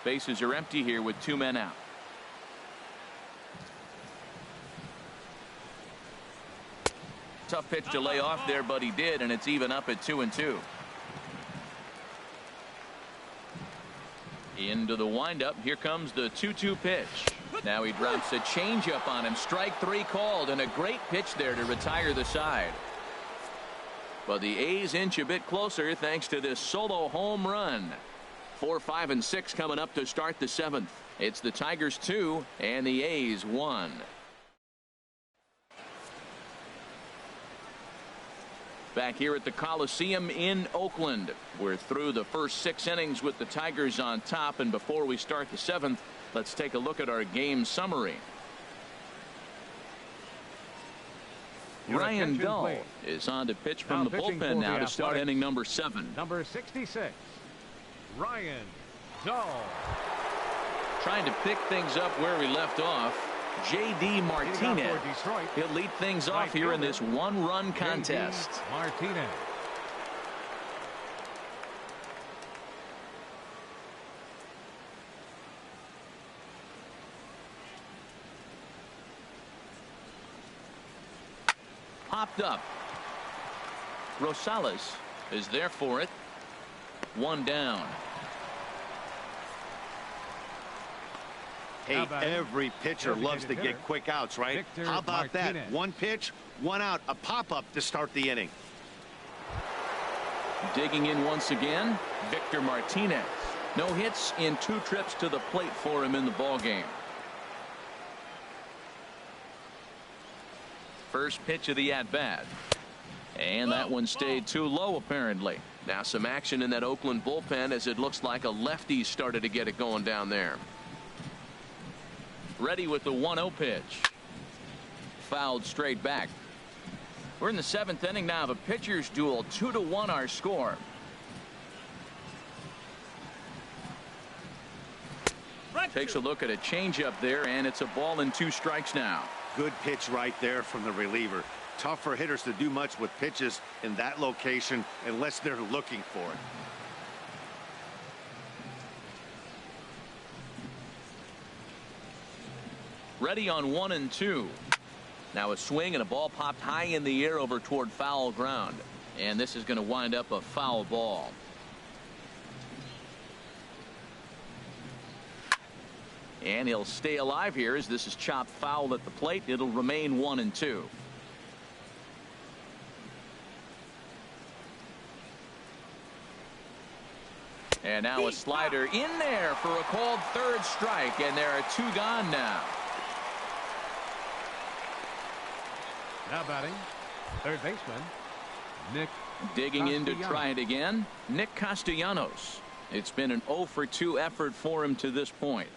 Bases are empty here with 2 men out. Tough pitch to lay off there, but he did, and it's even up at 2-2. Into the windup. Here comes the 2-2 pitch. Now he drops a changeup on him. Strike 3 called, and a great pitch there to retire the side. But the A's inch a bit closer thanks to this solo home run. 4, 5, and 6 coming up to start the 7th. It's the Tigers 2 and the A's 1. Back here at the Coliseum in Oakland. We're through the first 6 innings with the Tigers on top, and before we start the 7th, let's take a look at our game summary. Ryan Dull is on to pitch from the bullpen now to start inning number 7. Number 66, Ryan Dull. Trying to pick things up where we left off. J.D. Martinez. He'll lead things off here in this one-run contest. Martinez. Popped up. Rosales is there for it. 1 down. Hey, every pitcher loves to get quick outs, right? How about that? 1 pitch, 1 out, a pop-up to start the inning. Digging in once again, Victor Martinez. No hits in 2 trips to the plate for him in the ballgame. First pitch of the at-bat. And that one stayed too low, apparently. Now some action in that Oakland bullpen as it looks like a lefty started to get it going down there. Ready with the 1-0 pitch. Fouled straight back. We're in the 7th inning now of a pitcher's duel. 2-1 our score. Takes a look at a changeup there, and it's a ball and 2 strikes now. Good pitch right there from the reliever. Tough for hitters to do much with pitches in that location unless they're looking for it. Ready on 1 and 2. Now a swing and a ball popped high in the air over toward foul ground. And this is going to wind up a foul ball. And he'll stay alive here as this is chopped foul at the plate. It'll remain 1 and 2. And now a slider in there for a called 3rd strike, and there are 2 gone now. Now batting, 3rd baseman, Nick. Digging in to try it again, Nick Castellanos. It's been an 0 for 2 effort for him to this point.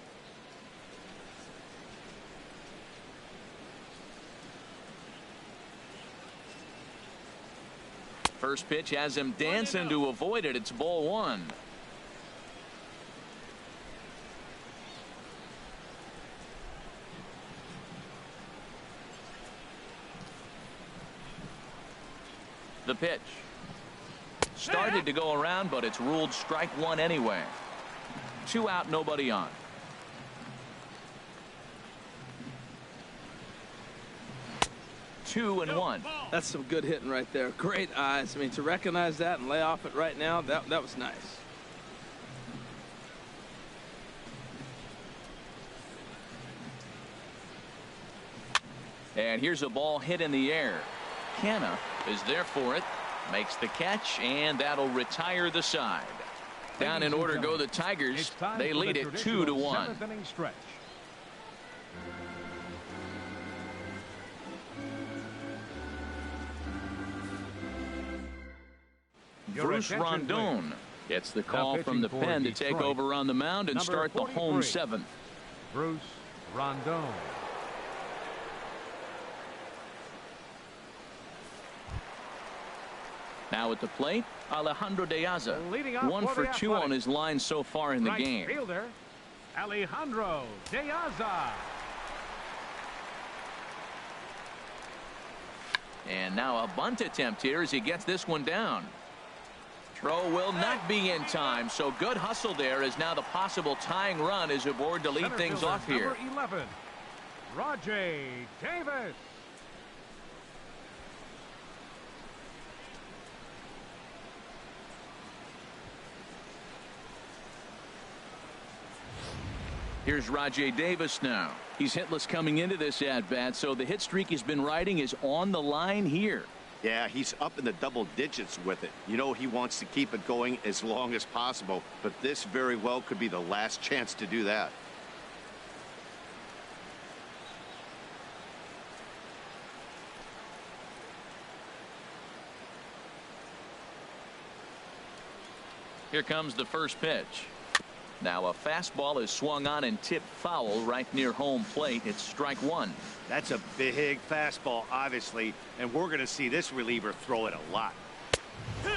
First pitch has him dancing to avoid it. It's ball 1. The pitch started to go around, but it's ruled strike 1 anyway. 2 out, nobody on. Two and 1. That's some good hitting right there. Great eyes. I mean, to recognize that and lay off it right now, that was nice. And here's a ball hit in the air. Canna is there for it, makes the catch, and that'll retire the side. Down in order go the Tigers. They lead it 2-1. 7th inning stretch. Bruce Rondon gets the call from the pen to take over on the mound and start the home 7th. Bruce Rondon. Now at the plate, Alejandro De Aza. 1 for 2 on his line so far in the game. Fielder, Alejandro De Aza. And now a bunt attempt here as he gets this one down. Throw will not be in time, so good hustle there as now the possible tying run is aboard to lead things off here. Number 11, Rajay Davis. Here's Rajay Davis now. He's hitless coming into this at-bat, so the hit streak he's been riding is on the line here. Yeah, he's up in the double digits with it. You know, he wants to keep it going as long as possible, but this very well could be the last chance to do that. Here comes the first pitch. Now a fastball is swung on and tipped foul right near home plate. It's strike one. That's a big fastball, obviously, and we're going to see this reliever throw it a lot.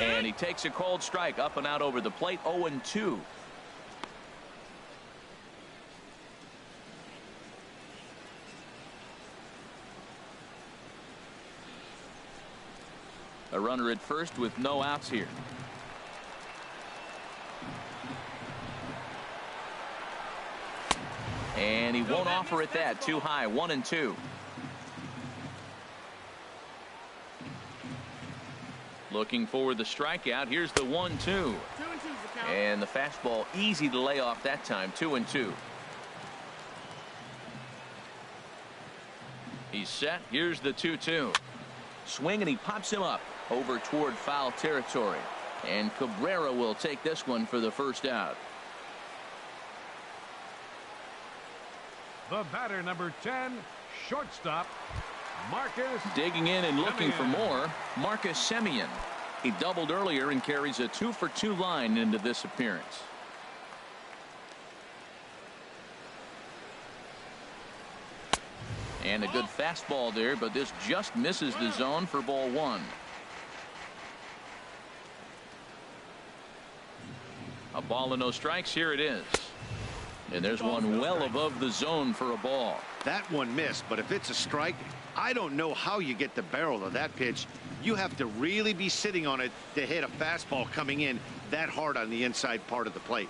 And he takes a cold strike up and out over the plate. 0-2. A runner at first with no outs here. And he won't offer it that. Too high. 1-2. Looking for the strikeout. Here's the 1-2. And the fastball easy to lay off that time. 2-2. He's set. Here's the 2-2. Swing, and he pops him up over toward foul territory. And Cabrera will take this one for the first out. The batter, number 10, shortstop, Marcus. Digging in and looking for more, Marcus Semien. He doubled earlier and carries a 2-for-2 line into this appearance. And a good fastball there, but this just misses the zone for ball one. A ball and no strikes. Here it is. And there's one well above the zone for a ball. That one missed, but if it's a strike, I don't know how you get the barrel of that pitch. You have to really be sitting on it to hit a fastball coming in that hard on the inside part of the plate.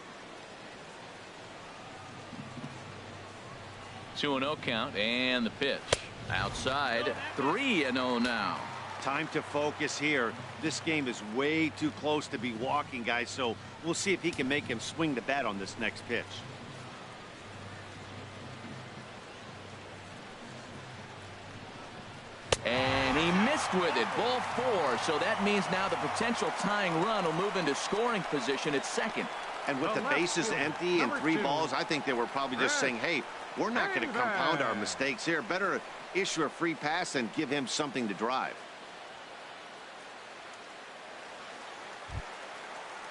2-0 count, and the pitch. Outside. 3-0 now. Time to focus here. This game is way too close to be walking, guys, so we'll see if he can make him swing the bat on this next pitch. And he missed with it. Ball four. So that means now the potential tying run will move into scoring position at second. And with the bases empty and 3 balls, I think they were probably just saying, hey, we're not going to compound our mistakes here. Better issue a free pass and give him something to drive.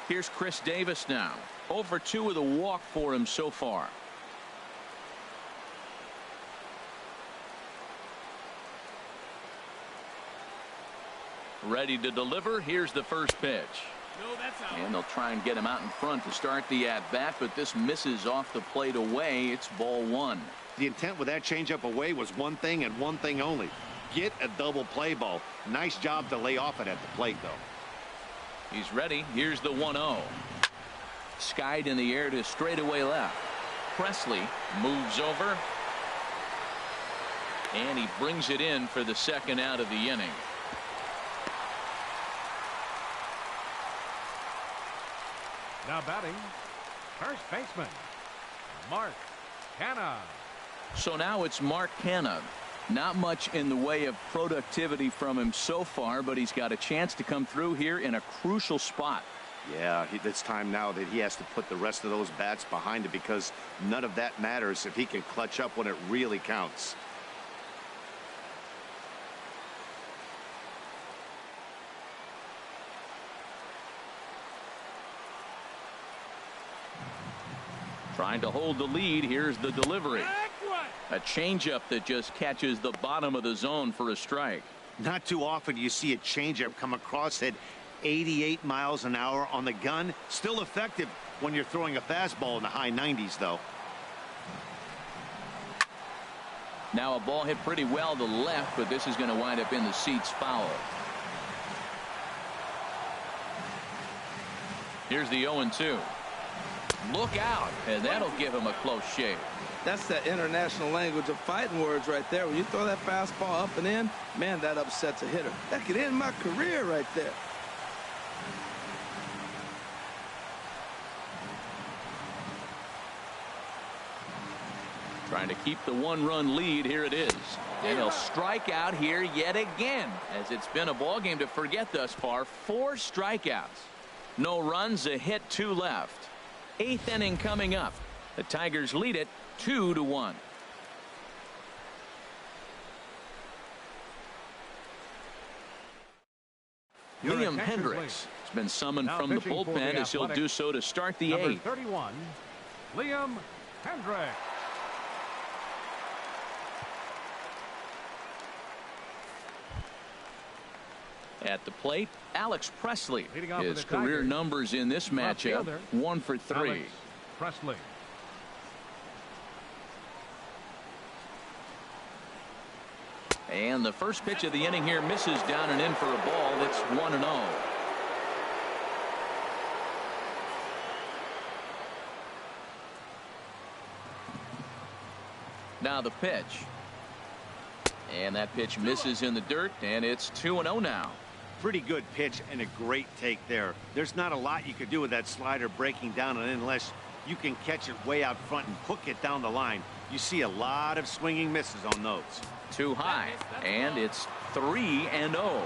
Here's Chris Davis now. 0 for 2 with a walk for him so far. Ready to deliver. Here's the first pitch. And they'll try and get him out in front to start the at-bat, but this misses off the plate away. It's ball one. The intent with that changeup away was one thing and one thing only. Get a double play ball. Nice job to lay off it at the plate, though. He's ready. Here's the 1-0. Skied in the air to straightaway left. Presley moves over. And he brings it in for the second out of the inning. Now batting, first baseman, Mark Canha. So now it's Mark Canha. Not much in the way of productivity from him so far, but he's got a chance to come through here in a crucial spot. Yeah, it's time now that he has to put the rest of those bats behind it, because none of that matters if he can clutch up when it really counts. Trying to hold the lead. Here's the delivery. A changeup that just catches the bottom of the zone for a strike. Not too often you see a changeup come across at 88 miles an hour on the gun. Still effective when you're throwing a fastball in the high 90s, though. Now a ball hit pretty well to left, but this is going to wind up in the seats foul. Here's the 0-2. Look out, and that'll give him a close shave. That's that international language of fighting words right there. When you throw that fastball up and in, man, that upsets a hitter. That could end my career right there. Trying to keep the one-run lead. Here it is. And he'll strike out here yet again, as it's been a ball game to forget thus far. 4 strikeouts. No runs, a hit, 2 left. 8th inning coming up. The Tigers lead it 2-1. Liam Hendricks has been summoned Now from the pitching for the bullpen, as he'll do Athletics, so to start the number 8th. 31, Liam Hendricks. At the plate, Alex Presley. Leading off for His the career Tigers, numbers in this left matchup, fielder, 1 for 3. Alex Presley. And the first pitch of the inning here misses down and in for a ball. That's 1-0. Now the pitch. And that pitch misses in the dirt, and it's 2-0 now. Pretty good pitch and a great take there. There's not a lot you could do with that slider breaking down, and unless you can catch it way out front and hook it down the line, you see a lot of swinging misses on those. Too high, and it's 3-0.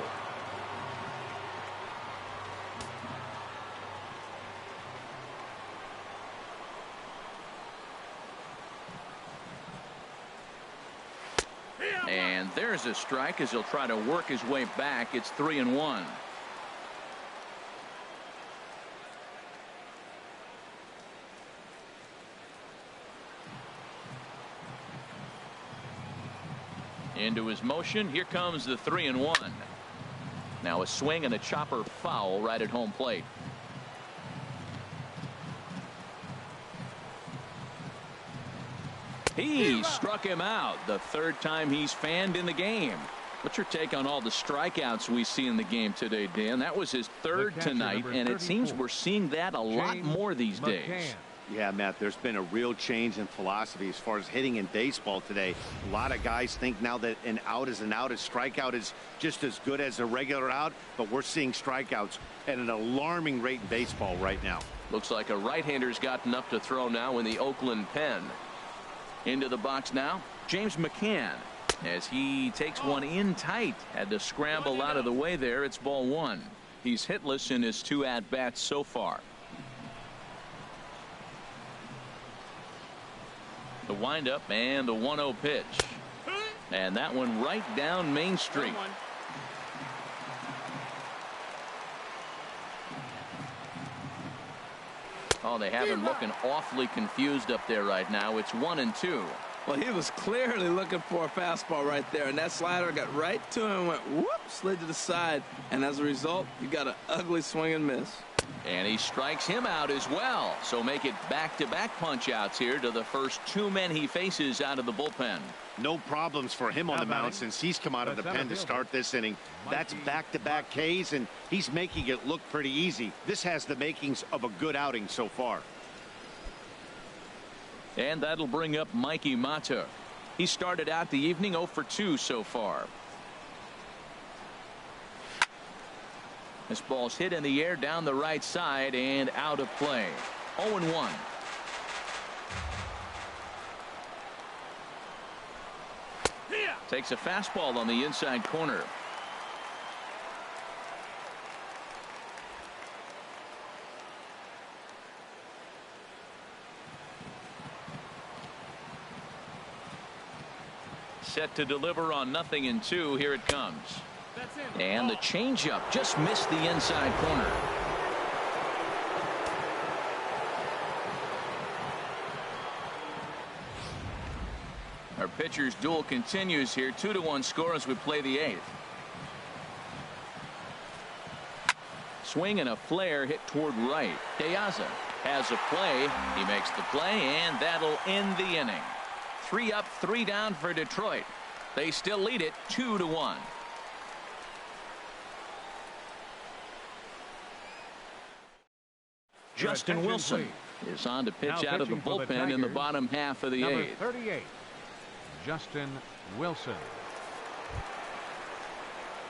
And there's a strike as he'll try to work his way back. It's 3-1. Into his motion. Here comes the 3-1. Now a swing and a chopper foul right at home plate. He struck him out, the 3rd time he's fanned in the game. What's your take on all the strikeouts we see in the game today, Dan? That was his 3rd tonight, and it seems we're seeing that a lot more these days. Yeah, Matt, there's been a real change in philosophy as far as hitting in baseball today. A lot of guys think now that an out is an out, a strikeout is just as good as a regular out, but we're seeing strikeouts at an alarming rate in baseball right now. Looks like a right-hander's gotten up to throw now in the Oakland pen. Into the box now, James McCann, as he takes one in tight. Had to scramble out of the way there. It's ball 1. He's hitless in his 2 at-bats so far. The windup and the 1-0 pitch. And that one right down Main Street. Oh, they have him looking awfully confused up there right now. It's 1-2. Well, he was clearly looking for a fastball right there, and that slider got right to him and went whoop, slid to the side, and as a result, you got an ugly swing and miss. And he strikes him out as well. So make it back-to-back punch-outs here to the first 2 men he faces out of the bullpen. No problems for him on the mound since he's come out of the pen to start this inning. That's back-to-back Ks, and he's making it look pretty easy. This has the makings of a good outing so far. And that'll bring up Mikey Mata. He started out the evening 0 for 2 so far. This ball's hit in the air down the right side and out of play. 0-1. Takes a fastball on the inside corner. Set to deliver on 0-2. Here it comes. And the changeup just missed the inside corner. Our pitcher's duel continues here. 2-1 score as we play the 8th. Swing and a flare hit toward right. Deaza has a play. He makes the play, and that'll end the inning. 3 up, 3 down for Detroit. They still lead it 2-1. Justin Wilson is on to pitch out of the bullpen in the bottom half of the 8th. 38, Justin Wilson.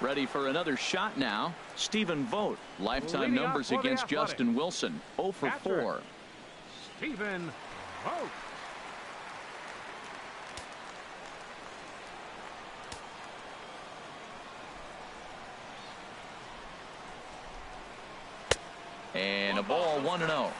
Ready for another shot now. Stephen Vogt. Lifetime numbers against Justin Wilson. 0 for 4. Stephen Vogt. And a ball, 1-0.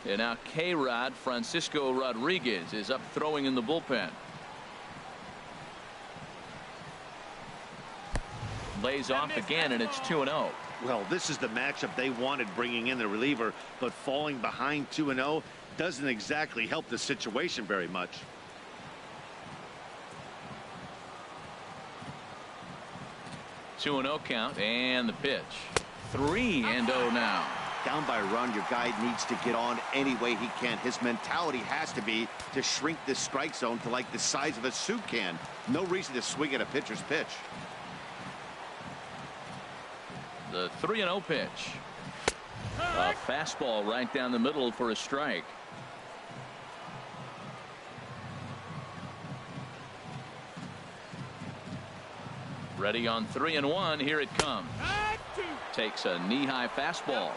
And now K-Rod Francisco Rodriguez is up throwing in the bullpen. Lays off again, and it's 2-0. Well, this is the matchup they wanted, bringing in the reliever, but falling behind 2-0 doesn't exactly help the situation very much. 2-0 count, and the pitch. 3-0 now. Down by a run, your guy needs to get on any way he can. His mentality has to be to shrink this strike zone to like the size of a soup can. No reason to swing at a pitcher's pitch. The 3-0 pitch. A fastball right down the middle for a strike. Ready on 3-1. Here it comes. Takes a knee-high fastball.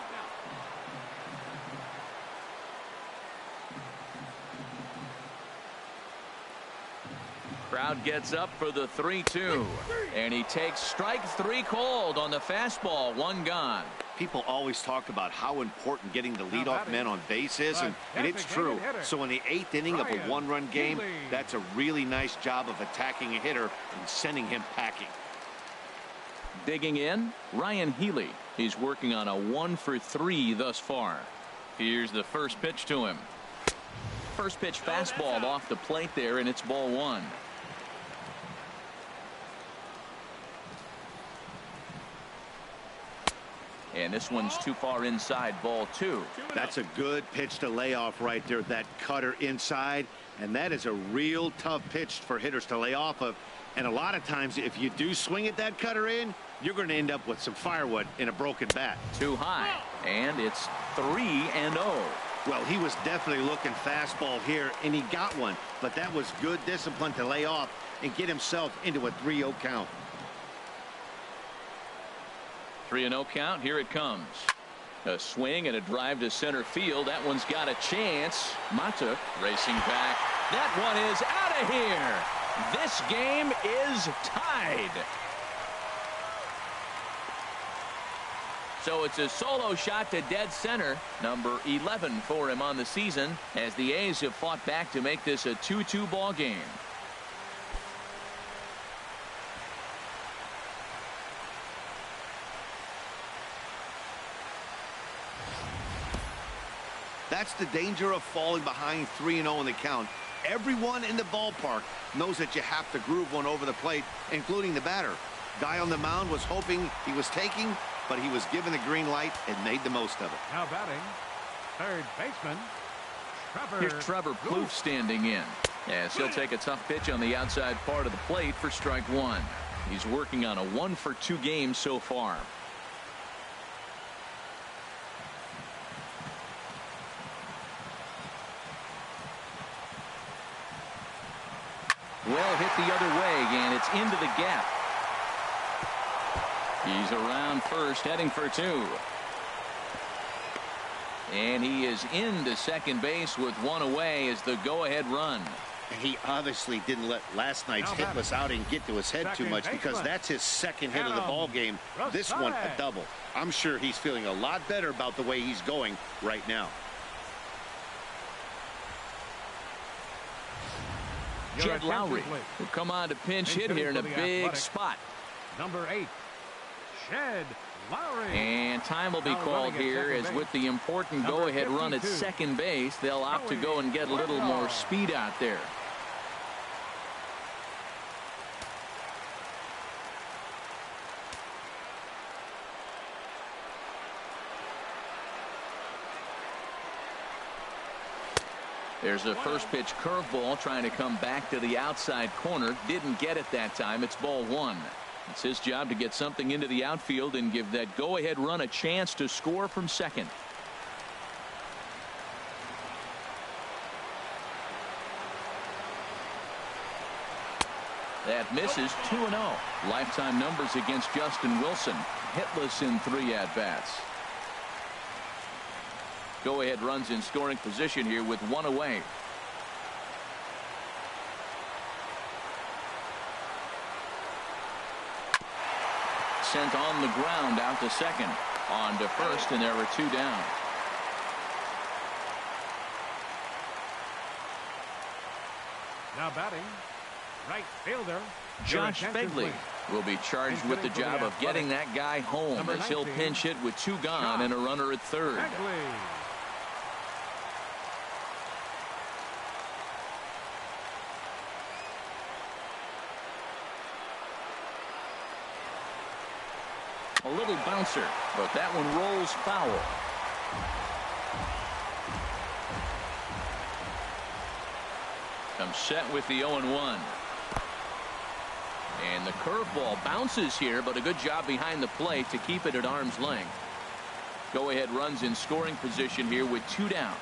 Crowd gets up for the 3-2, and he takes strike 3 called on the fastball. 1 gone. People always talk about how important getting the leadoff man on base is, and it's true. So in the 8th inning of a 1-run game, that's a really nice job of attacking a hitter and sending him packing. Digging in, Ryan Healy. He's working on a 1-for-3 thus far. Here's the first pitch to him. First pitch fastball off the plate there, and it's ball 1. And this one's too far inside, ball 2. That's a good pitch to lay off right there, that cutter inside. And that is a real tough pitch for hitters to lay off of. And a lot of times, if you do swing at that cutter in, you're going to end up with some firewood in a broken bat. Too high. And it's 3-0. Well, he was definitely looking fastball here, and he got one. But that was good discipline to lay off and get himself into a 3-0 count. 3-0 count. Here it comes. A swing and a drive to center field. That one's got a chance. Mata racing back. That one is out of here. This game is tied. So it's a solo shot to dead center, number 11 for him on the season, as the A's have fought back to make this a 2-2 ball game. That's the danger of falling behind 3-0 in the count. Everyone in the ballpark knows that you have to groove one over the plate, including the batter. Guy on the mound was hoping he was taking, but he was given the green light and made the most of it. Now batting, third baseman, Trevor. Here's Trevor Plouffe standing in, as he'll take a tough pitch on the outside part of the plate for strike 1. He's working on a 1-for-2 game so far. Well hit the other way, and it's into the gap. He's around first, heading for 2. And he is into second base with 1 away as the go-ahead run. And he obviously didn't let last night's hitless outing get to his head too much, because that's his second hit of the ball game. This one a double. I'm sure he's feeling a lot better about the way he's going right now. Jed Lowry will come on to pinch hit here in a big spot. Number 8, Jed Lowry. And time will be called here, as with the important go-ahead run at second base, they'll opt to go and get a little more speed out there. There's a first pitch curveball trying to come back to the outside corner. Didn't get it that time. It's ball 1. It's his job to get something into the outfield and give that go-ahead run a chance to score from second. That misses. 2-0. Lifetime numbers against Justin Wilson. Hitless in 3 at-bats. Go-ahead runs in scoring position here with 1 away. sent on the ground out to second. On to first, and there were 2 down. Now batting, right fielder Josh Begley will be charged with the job of getting that guy home as he'll pinch hit with 2 gone and a runner at third. A little bouncer, but that one rolls foul. Comes set with the 0-1. And the curveball bounces here, but a good job behind the plate to keep it at arm's length. Go-ahead runs in scoring position here with 2 down.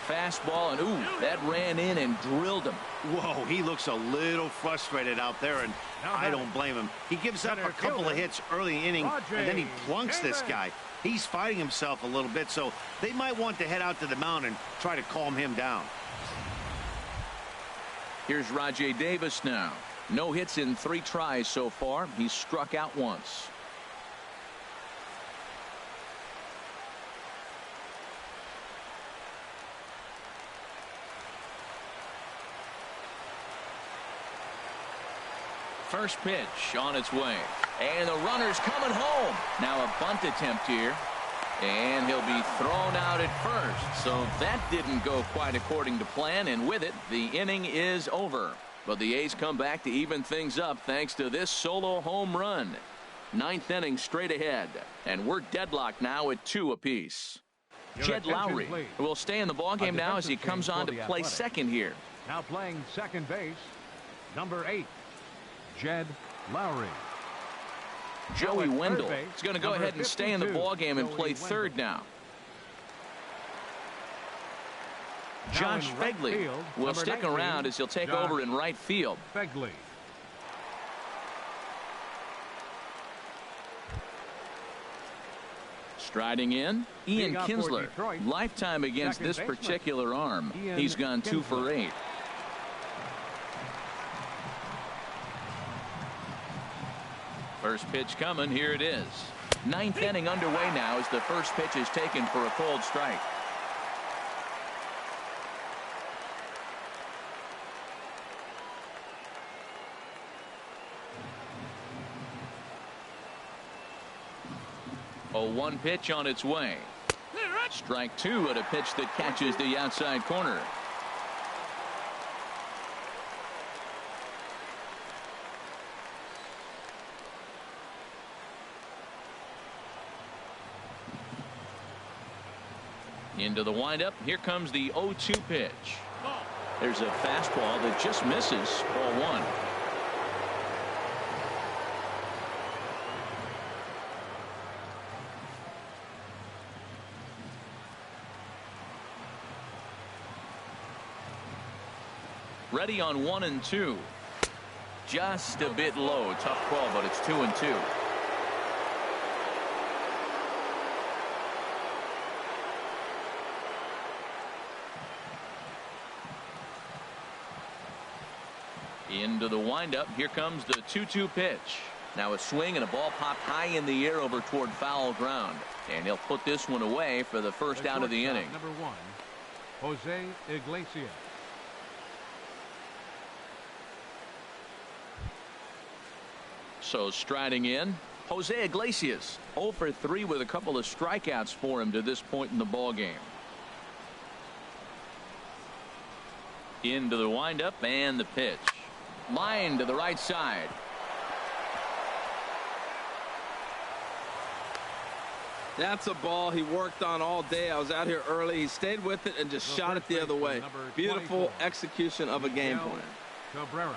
Fastball, and ooh, that ran in and drilled him. Whoa, he looks a little frustrated out there, and I don't blame him. He gives up a couple of hits early inning, and then he plunks this guy. He's fighting himself a little bit, so they might want to head out to the mound and try to calm him down. Here's Rajay Davis now. No hits in 3 tries so far. He's struck out once. First pitch on its way. And the runner's coming home. Now a bunt attempt here. And he'll be thrown out at first. So that didn't go quite according to plan. And with it, the inning is over. But the A's come back to even things up thanks to this solo home run. 9th inning straight ahead. And we're deadlocked now at 2 apiece. Jed Lowry will stay in the ballgame now as he comes on to play second here. Now playing second base, number 8. Jed Lowry. Joey Wendell is going to go ahead and stay in the ballgame and play third now. Josh Begley will stick around as he'll take over in right field. Begley. Striding in, Ian Kinsler. Lifetime against this particular arm. He's gone 2 for 8. First pitch coming. Here it is. 9th inning underway now as the first pitch is taken for a cold strike. A 1 pitch on its way. Strike 2 at a pitch that catches the outside corner. Into the windup. Here comes the 0-2 pitch. There's a fastball that just misses. Ball 1. Ready on 1 and 2. Just a bit low. Tough call, but it's 2 and 2. Into the windup. Here comes the 2-2 pitch. Now a swing and a ball popped high in the air over toward foul ground. And he'll put this one away for the first out of the inning. Number 1, Jose Iglesias. So striding in, Jose Iglesias. 0 for 3 with a couple of strikeouts for him to this point in the ball game. Into the windup and the pitch. Line to the right side. That's a ball he worked on all day. I was out here early. He stayed with it and just shot it the other way. Beautiful execution of a game plan. Cabrera.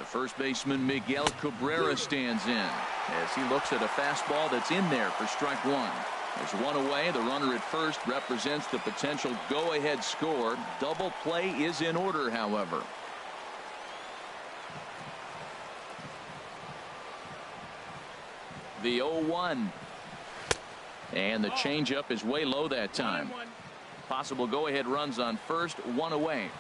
First baseman Miguel Cabrera stands in as he looks at a fastball that's in there for strike 1. There's 1 away. The runner at first represents the potential go-ahead score. Double play is in order, however. The 0-1. And the changeup is way low that time. Possible go-ahead runs on first, one away.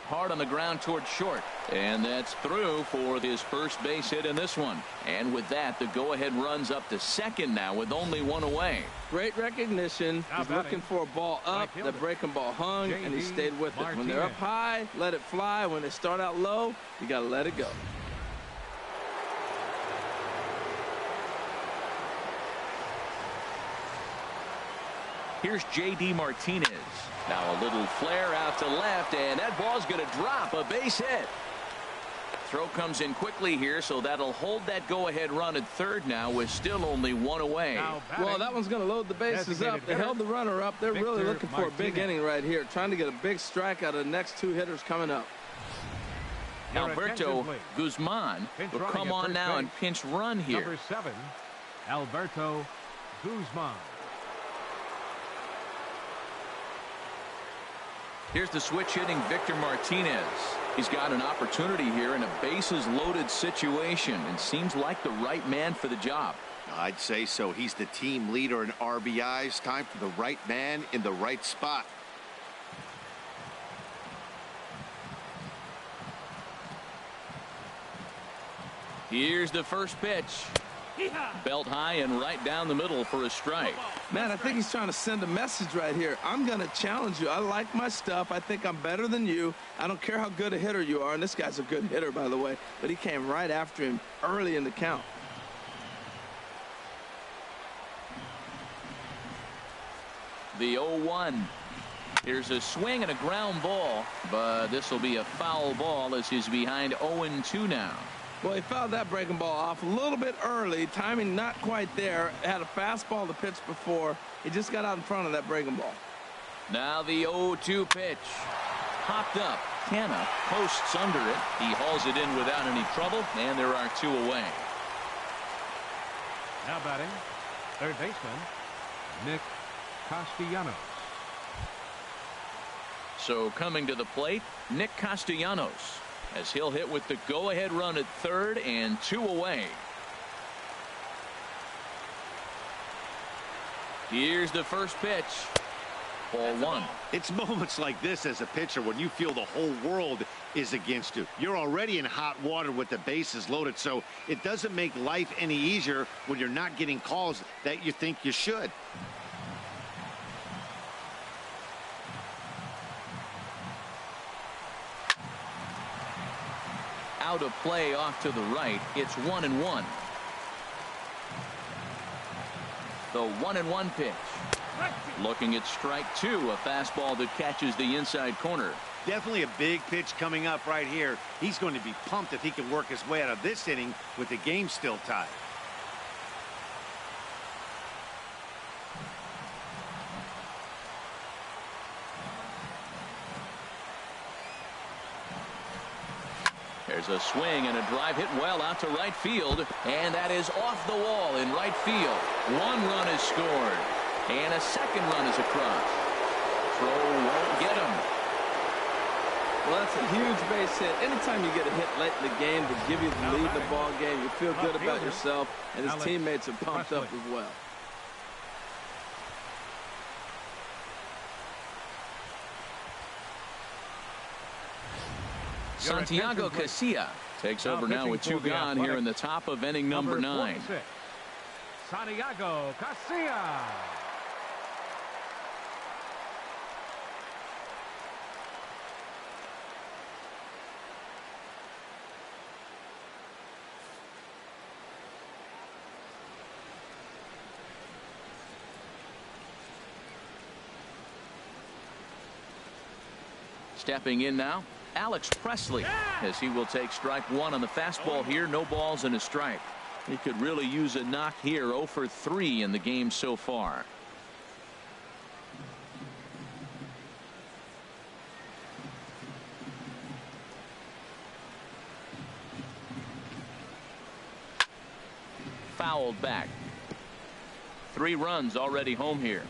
Hard on the ground towards short. And that's through for his first base hit in this one. And with that, the go-ahead runs up to second now with only one away. Great recognition. He's looking for a ball up. The breaking ball hung, and he stayed with it. When they're up high, let it fly. When they start out low, you got to let it go. Here's J.D. Martinez. Now a little flare out to left, and that ball's going to drop. A base hit. Throw comes in quickly here, so that'll hold that go-ahead run at third now with still only one away. Well, that one's going to load the bases up. They held the runner up. They're really looking for a big inning right here, trying to get a big strike out of the next two hitters coming up. Alberto Guzman will come on now and pinch run here. Number 7, Alberto Guzman. Here's the switch hitting Victor Martinez. He's got an opportunity here in a bases loaded situation and seems like the right man for the job. I'd say so. He's the team leader in RBIs. Time for the right man in the right spot. Here's the first pitch. Belt high and right down the middle for a strike. Man, I think he's trying to send a message right here. I'm going to challenge you. I like my stuff. I think I'm better than you. I don't care how good a hitter you are. And this guy's a good hitter, by the way. But he came right after him early in the count. The 0-1. Here's a swing and a ground ball. But this will be a foul ball as he's behind 0-2 now. Well, he fouled that breaking ball off a little bit early. Timing not quite there. Had a fastball to pitch before. He just got out in front of that breaking ball. Now the 0-2 pitch. Popped up. Canna posts under it. He hauls it in without any trouble, and there are two away. Now batting, third baseman, Nick Castellanos. So coming to the plate, Nick Castellanos, as he'll hit with the go-ahead run at third and two away. Here's the first pitch. Ball one. It's moments like this as a pitcher when you feel the whole world is against you. You're already in hot water with the bases loaded, so it doesn't make life any easier when you're not getting calls that you think you should. Out of play off to the right. It's 1-1. The 1-1 pitch. Looking at strike two, a fastball that catches the inside corner. Definitely a big pitch coming up right here. He's going to be pumped if he can work his way out of this inning with the game still tied. There's a swing and a drive hit well out to right field, and that is off the wall in right field. One run is scored, and a second run is across. Throw won't get him. Well, that's a huge base hit. Anytime you get a hit late in the game to give you the lead in the ball game, you feel good about yourself, and his teammates are pumped up as well. Santiago Casilla takes over now with two gone here in the top of inning number 9. Santiago Casilla. Stepping in now, Alex Presley, as he will take strike one on the fastball here. No balls and a strike. He could really use a knock here. 0 for 3 in the game so far. Fouled back. 3 runs already home here.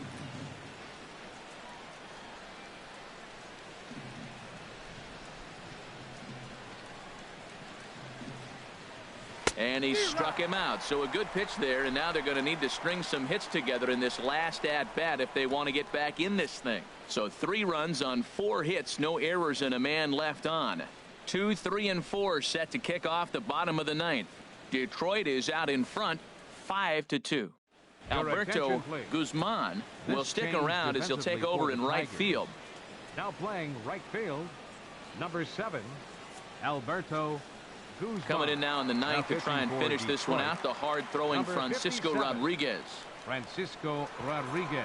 And he struck him out. So a good pitch there, and now they're going to need to string some hits together in this last at-bat if they want to get back in this thing. So 3 runs on 4 hits, no errors, and a man left on. 2, 3, and 4 set to kick off the bottom of the 9th. Detroit is out in front, 5-2. Alberto Guzman will stick around as he'll take over in right field. Now playing right field, number 7, Alberto Guzman. Coming in now in the 9th to try and finish this one out, the hard-throwing Francisco Rodriguez. Francisco Rodriguez.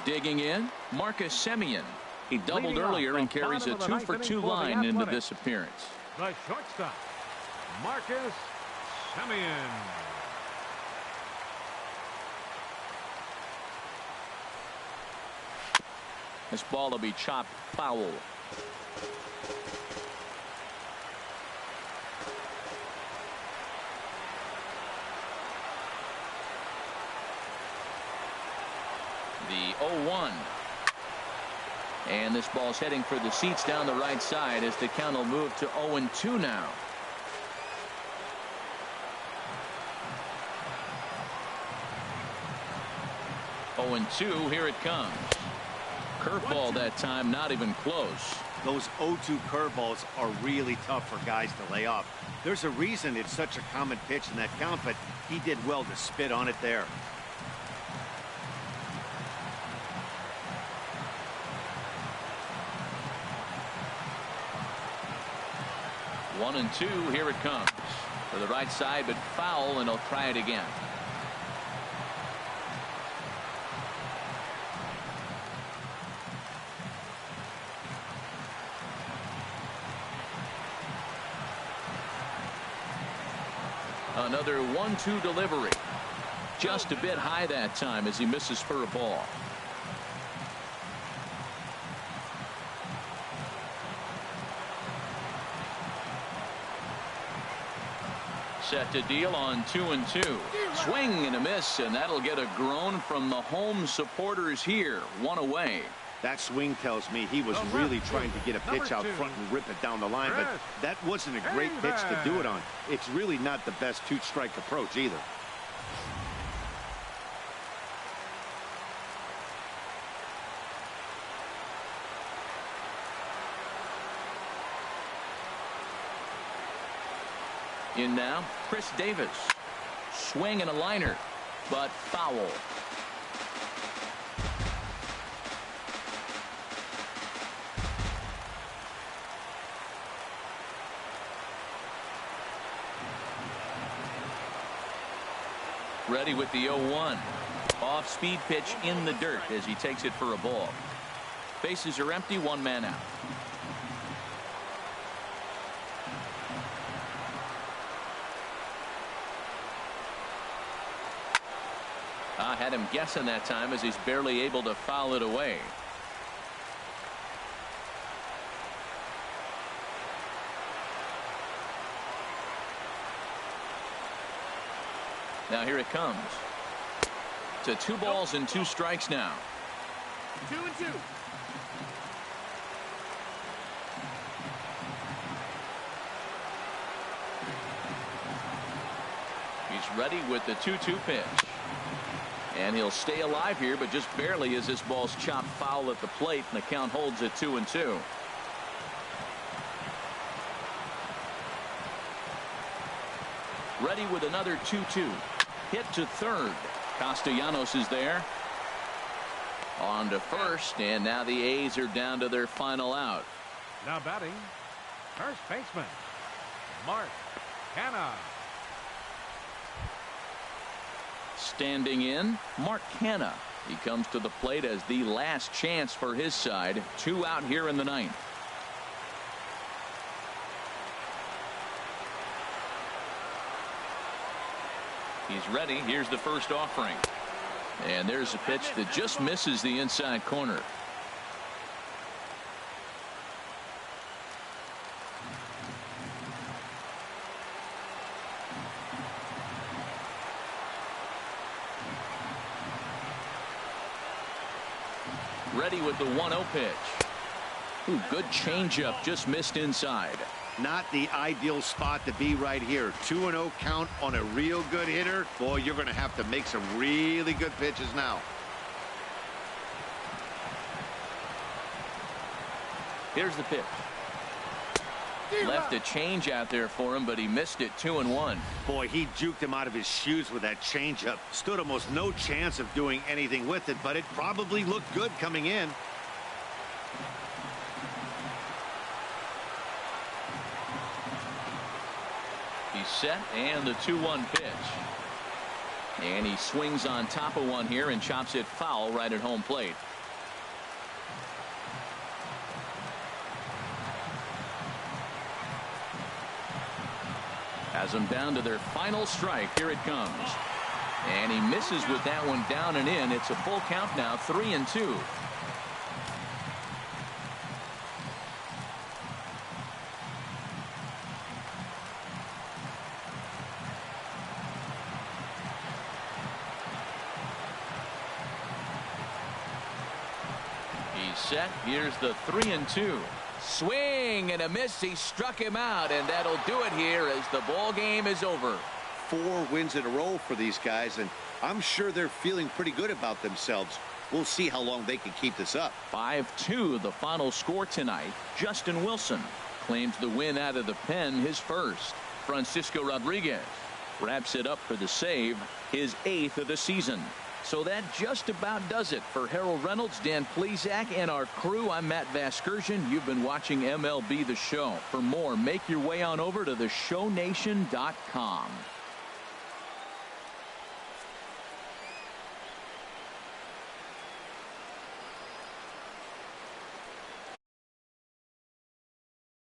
Digging in, Marcus Semien. He doubled earlier and carries a 2-for-2 line into this appearance. The shortstop, Marcus Semien. This ball will be chopped foul. The 0-1. And this ball's heading for the seats down the right side as the count will move to 0-2 now. Oh, and 2, here it comes. Curveball that time, not even close. Those 0-2 curveballs are really tough for guys to lay off. There's a reason it's such a common pitch in that count, but he did well to spit on it there. One and 2, here it comes. For the right side, but foul, and he'll try it again. Another 1-2 delivery. Just a bit high that time as he misses for a ball. Set to deal on 2-2. Swing and a miss, and that'll get a groan from the home supporters here. 1 away. That swing tells me he was really trying to get a pitch out front and rip it down the line, but that wasn't a great pitch to do it on. It's really not the best 2-strike approach either. In now, Chris Davis. Swing and a liner, but foul. Ready with the 0-1. Off-speed pitch in the dirt as he takes it for a ball. Bases are empty, 1 man out. I had him guessing that time as he's barely able to foul it away. Now here it comes. To 2 balls and 2 strikes now. 2-2. He's ready with the 2-2 pitch. And he'll stay alive here, but just barely as this ball's chopped foul at the plate, and the count holds at 2-2. Ready with another 2-2. Hit to third. Castellanos is there. On to first, and now the A's are down to their final out. Now batting, first baseman, Mark Canha. Standing in, Mark Canha. He comes to the plate as the last chance for his side. 2 out here in the 9th. He's ready. Here's the first offering. And there's a pitch that just misses the inside corner. Ready with the 1-0 pitch. Ooh, good changeup, just missed inside. Not the ideal spot to be right here. 2-0 count on a real good hitter. Boy, you're going to have to make some really good pitches now. Here's the pitch. Left a change out there for him, but he missed it. 2-1. Boy, he juked him out of his shoes with that changeup. Stood almost no chance of doing anything with it, but it probably looked good coming in. He's set, and the 2-1 pitch. And he swings on top of one here and chops it foul right at home plate. Has them down to their final strike. Here it comes. And he misses with that one down and in. It's a full count now, 3-2. He's set. Here's the 3-2. Swing and a miss. He struck him out, and that'll do it here as the ball game is over. 4 wins in a row for these guys, and I'm sure they're feeling pretty good about themselves. We'll see how long they can keep this up. 5-2 the final score tonight. Justin Wilson claims the win out of the pen, his first. Francisco Rodriguez wraps it up for the save, his 8th of the season. So that just about does it for Harold Reynolds, Dan Plesac, and our crew. I'm Matt Vasgersian. You've been watching MLB The Show. For more, make your way on over to theshownation.com.